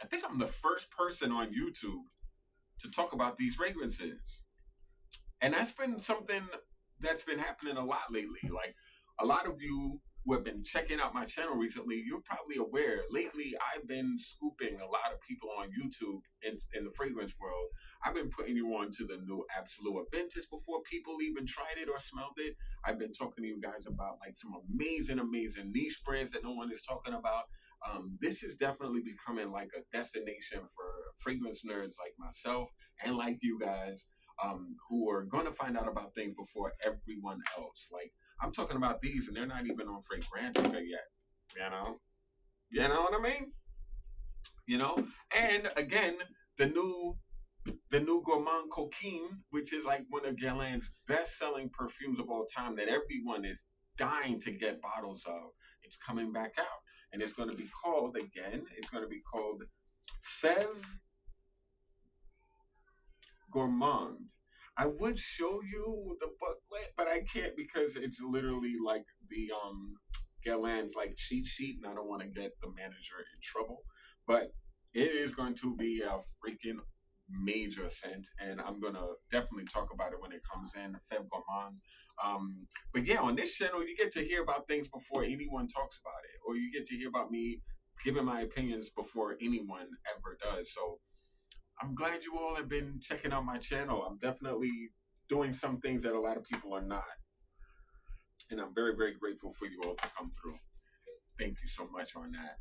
I think I'm the first person on YouTube to talk about these fragrances. And that's been something that's been happening a lot lately. Like a lot of you who have been checking out my channel recently, you're probably aware. Lately, I've been scooping a lot of people on YouTube in the fragrance world. I've been putting you on to the new Absolute Aventus before people even tried it or smelled it. I've been talking to you guys about like some amazing, amazing niche brands that no one is talking about. This is definitely becoming like a destination for fragrance nerds like myself and like you guys, who are going to find out about things before everyone else. Like, I'm talking about these, and they're not even on Fragrantica yet. You know what I mean? You know, and again, the new Gourmand Coquine, which is like one of Guerlain's best-selling perfumes of all time, that everyone is dying to get bottles of. It's coming back out, and it's going to be called again. It's going to be called Fève Gourmand. I would show you the booklet, but I can't because it's literally like the Guerlain's like cheat sheet, and I don't want to get the manager in trouble. But it is going to be a freaking major scent, and I'm gonna definitely talk about it when it comes in. Fève Gourmand. But yeah, on this channel, you get to hear about things before anyone talks about it, or you get to hear about me giving my opinions before anyone ever does. So I'm glad you all have been checking out my channel. I'm definitely doing some things that a lot of people are not. And I'm very, very grateful for you all to come through. Thank you so much on that.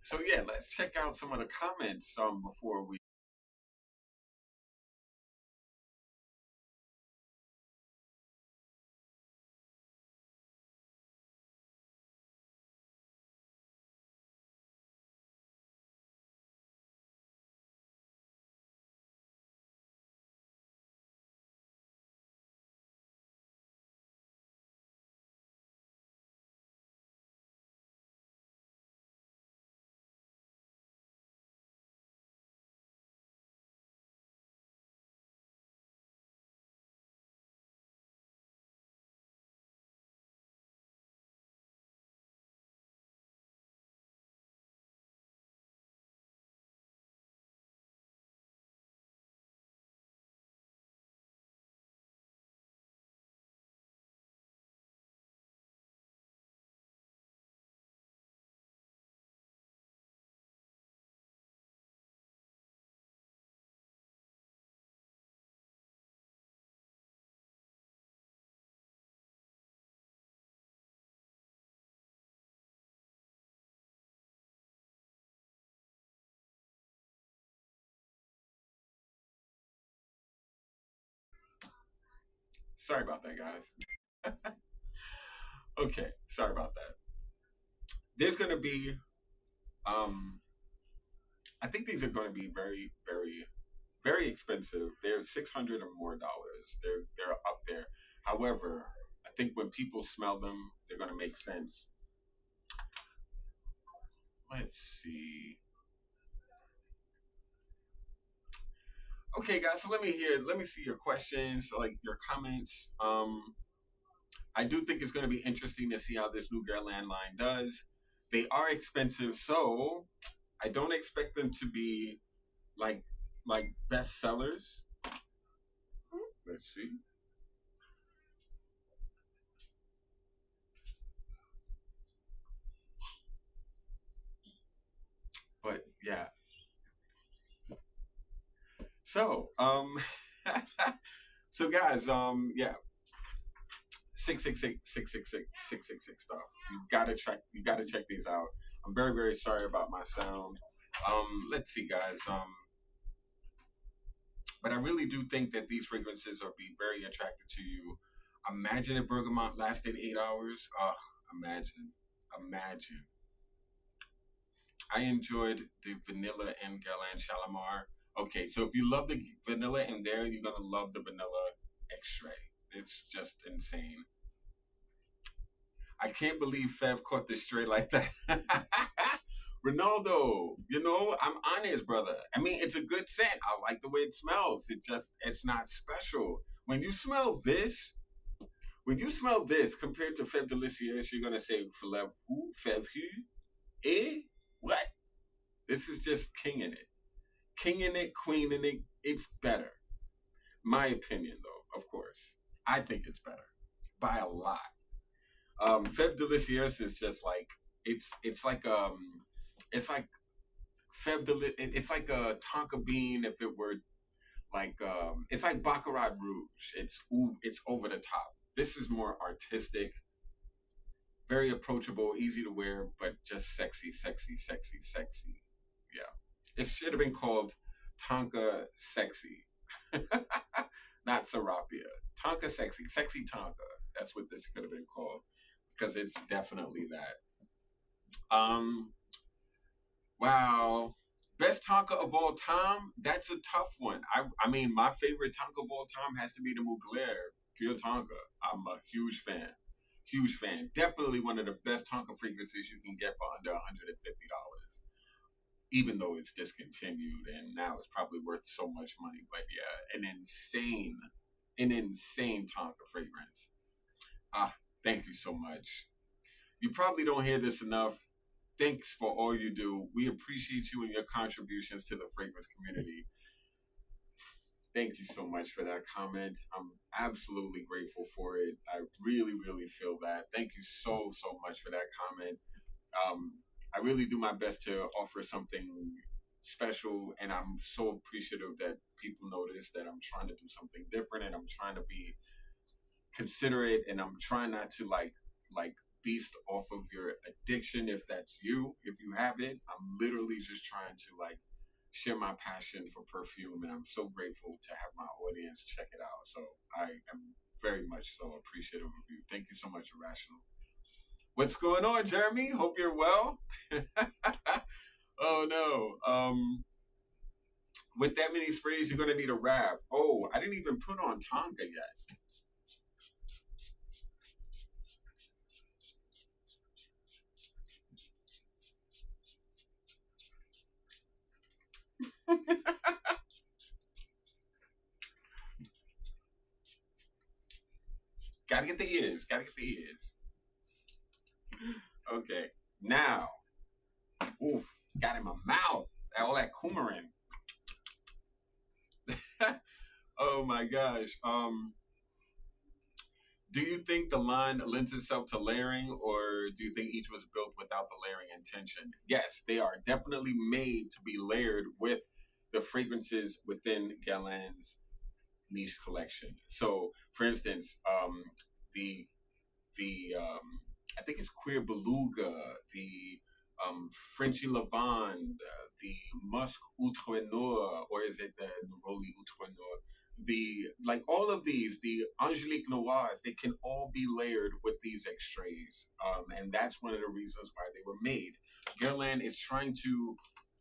So yeah, let's check out some of the comments before we. Sorry about that, guys. Okay, sorry about that. There's gonna be, um, I think these are gonna be very, very, very expensive. They're $600 or more dollars. They're up there. However, I think when people smell them, they're gonna make sense. Let's see. Okay, guys. So let me see your questions, like your comments. I do think it's going to be interesting to see how this new Guerlain line does. They are expensive, so I don't expect them to be like best sellers. Let's see. So, so guys, yeah, 666 stuff. You gotta check these out. I'm very, very sorry about my sound. Let's see, guys. But I really do think that these fragrances are be very attractive to you. Imagine if Bergamot lasted 8 hours. Ugh, imagine, imagine. I enjoyed the vanilla and Guerlain Shalimar. Okay, so if you love the vanilla in there, you're gonna love the vanilla Extrait. It's just insane. I can't believe Fev caught this straight like that. Ronaldo, you know, I'm honest, brother. I mean, it's a good scent. I like the way it smells. It's not special. When you smell this, compared to Feb Delicious, you're gonna say Fev who? Fev who? Eh? What? This is just king in it. King in it, queen in it. It's better. My opinion, though, of course. I think it's better. By a lot. Feb Delicious is just like it's like it's like it's like a Tonka bean if it were like it's like Baccarat Rouge. It's over the top. This is more artistic, very approachable, easy to wear, but just sexy, sexy, sexy, sexy. Yeah, it should have been called Tonka Sexy, not Sarrapia. Tonka Sexy, Sexy Tonka. That's what this could have been called because it's definitely that. Wow. Best Tonka of all time? That's a tough one. I mean, my favorite Tonka of all time has to be the Mugler, Pure Tonka. I'm a huge fan. Huge fan. Definitely one of the best Tonka fragrances you can get for under $150. Even though it's discontinued and now it's probably worth so much money. But yeah, an insane Tonka fragrance. Ah, thank you so much. You probably don't hear this enough. Thanks for all you do. We appreciate you and your contributions to the fragrance community. Thank you so much for that comment. I'm absolutely grateful for it. I really, really feel that. Thank you so, so much for that comment. Um, I really do my best to offer something special, and I'm so appreciative that people notice that I'm trying to do something different, and I'm trying to be considerate, and I'm trying not to like beast off of your addiction if that's you. If you have it, I'm literally just trying to like share my passion for perfume, and I'm so grateful to have my audience check it out. So I am very much so appreciative of you. Thank you so much, Irrational. What's going on, Jeremy? Hope you're well. Oh no. With that many sprays, you're gonna need a raft. Oh, I didn't even put on Tonka yet. Gotta get the ears. Gotta get the ears. Okay. Now, ooh, got in my mouth. All that coumarin. Oh my gosh. Do you think the line lends itself to layering, or do you think each was built without the layering intention? Yes, they are definitely made to be layered with the fragrances within Guerlain's niche collection. So, for instance, the I think it's Queer Beluga, the Frenchy Lavande, the Musk Outre Noir, or is it the Neroli Outre Noir? The like all of these, the Angelique Noirs, they can all be layered with these extraits, and that's one of the reasons why they were made. Guerlain is trying to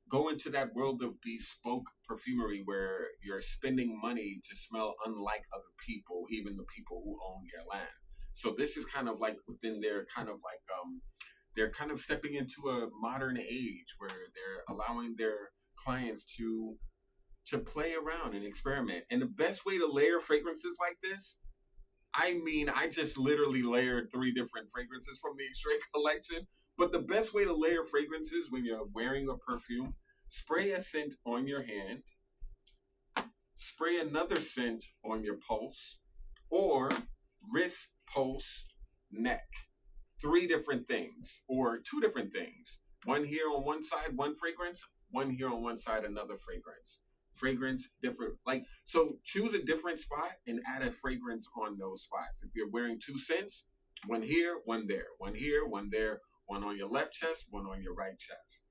go into that world of bespoke perfumery where you're spending money to smell unlike other people, even the people who own Guerlain. So this is kind of like within their kind of like they're kind of stepping into a modern age where they're allowing their clients to play around and experiment. And the best way to layer fragrances like this, I mean, I just literally layered 3 different fragrances from the Extrait collection. But the best way to layer fragrances when you're wearing a perfume, spray a scent on your hand, spray another scent on your pulse, or wrist, pulse, neck. 3 different things, or 2 different things. One here on one side, one fragrance, one here on one side, another fragrance. fragrance different, like, so choose a different spot and add a fragrance on those spots. If you're wearing two scents, one here, one there, one here, one there, one on your left chest, one on your right chest.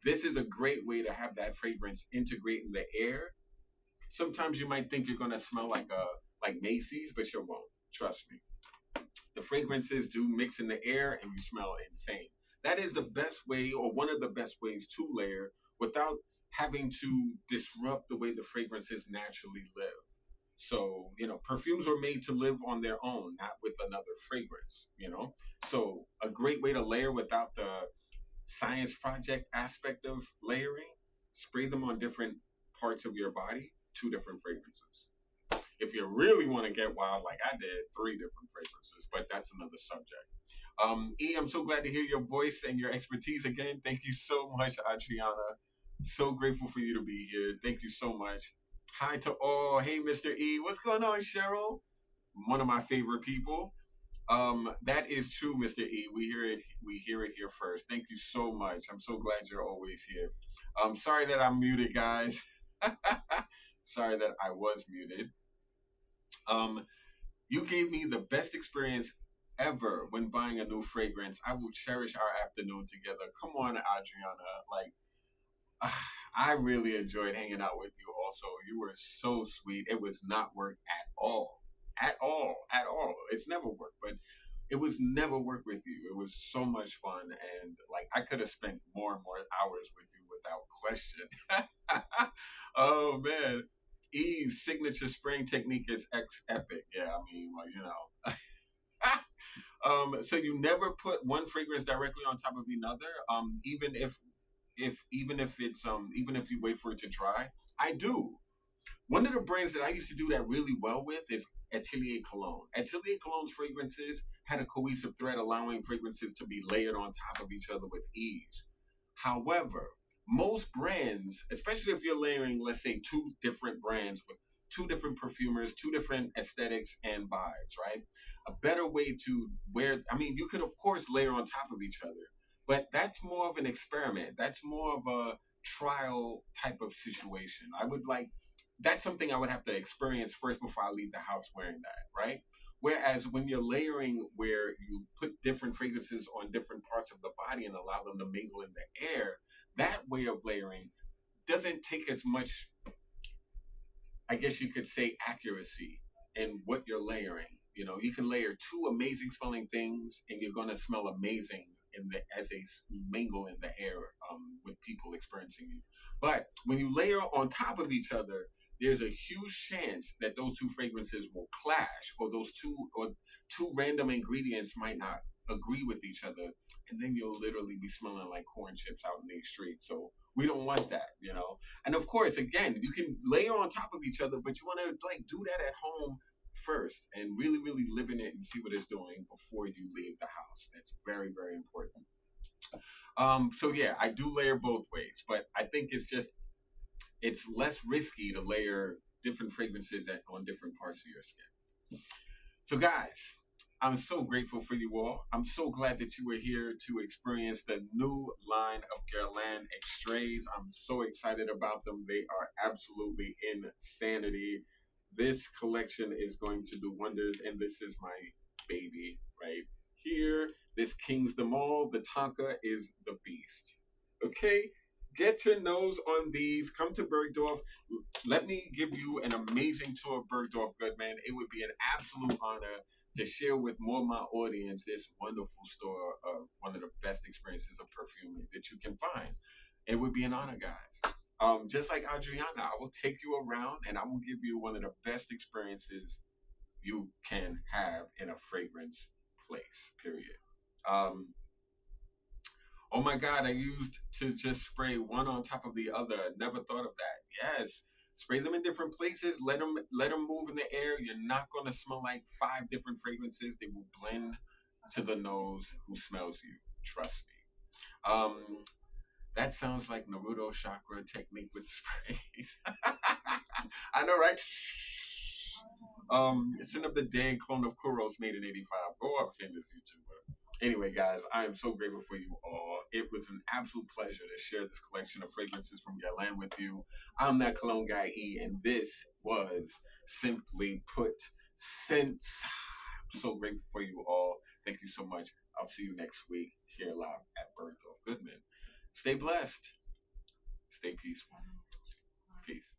This is a great way to have that fragrance integrate in the air. Sometimes you might think you're gonna smell like Macy's, but you won't. Trust me. The fragrances do mix in the air and you smell insane. That is the best way, or one of the best ways, to layer without having to disrupt the way the fragrances naturally live. So, perfumes are made to live on their own, not with another fragrance. So, a great way to layer without the science project aspect of layering, spray them on different parts of your body, two different fragrances. If you really want to get wild, like I did, three different fragrances, but that's another subject. I'm so glad to hear your voice and your expertise again. Thank you so much, Adriana. So grateful for you to be here. Thank you so much. Hi to all. Hey, Mr. E. What's going on, Cheryl? One of my favorite people. That is true, Mr. E. We hear it here first. Thank you so much. I'm so glad you're always here. Sorry that I'm muted, guys. Sorry that I was muted. You gave me the best experience ever when buying a new fragrance. I will cherish our afternoon together. Come on, Adriana. Like, I really enjoyed hanging out with you also. You were so sweet. It was not work at all. At all. At all. It's never work, but it was never work with you. It was so much fun. And like, I could have spent more and more hours with you without question. Oh, man. E's signature spraying technique is epic. Yeah, I mean, well, so you never put one fragrance directly on top of another, even if you wait for it to dry. I do. One of the brands that I used to do that really well with is Atelier Cologne. Atelier Cologne's fragrances had a cohesive thread, allowing fragrances to be layered on top of each other with ease. However, most brands, especially if you're layering, let's say, two different brands with two different perfumers, two different aesthetics and vibes, right? A better way to you could, of course, layer on top of each other, but that's more of an experiment. That's more of a trial type of situation. That's something I would have to experience first before I leave the house wearing that, right? Whereas when you're layering, where you put different fragrances on different parts of the body and allow them to mingle in the air, that way of layering doesn't take as much, I guess you could say, accuracy in what you're layering. You can layer two amazing smelling things and you're going to smell amazing as they mingle in the air, with people experiencing you. But when you layer on top of each other, there's a huge chance that those two fragrances will clash, or two random ingredients might not agree with each other, and then you'll literally be smelling like corn chips out in the street. So we don't want that. And of course, again, you can layer on top of each other, but you want to do that at home first and really, really live in it and see what it's doing before you leave the house. That's very, very important. So yeah, I do layer both ways, but I think it's less risky to layer different fragrances on different parts of your skin. So guys, I'm so grateful for you all. I'm so glad that you were here to experience the new line of Guerlain Extraits. I'm so excited about them. They are absolutely insanity. This collection is going to do wonders, and this is my baby right here. This kings them all. The Tonka is the beast. Okay? Get your nose on these. Come to Bergdorf. Let me give you an amazing tour of Bergdorf, good man. It would be an absolute honor to share with more of my audience this wonderful store of one of the best experiences of perfume that you can find. It would be an honor, guys. Just like Adriana, I will take you around and I will give you one of the best experiences you can have in a fragrance place, period. Oh my God, I used to just spray one on top of the other. Never thought of that. Yes. Spray them in different places. Let them move in the air. You're not going to smell like 5 different fragrances. They will blend to the nose who smells you. Trust me. That sounds like Naruto chakra technique with sprays. I know, right? Sin of the Day, clone of Kuros, made in '85. Go up, famous YouTuber. Anyway, guys, I am so grateful for you all. It was an absolute pleasure to share this collection of fragrances from Guerlain with you. I'm that cologne guy E, and this was simply put sense. I'm so grateful for you all. Thank you so much. I'll see you next week here live at Bergdorf Goodman. Stay blessed. Stay peaceful. Peace.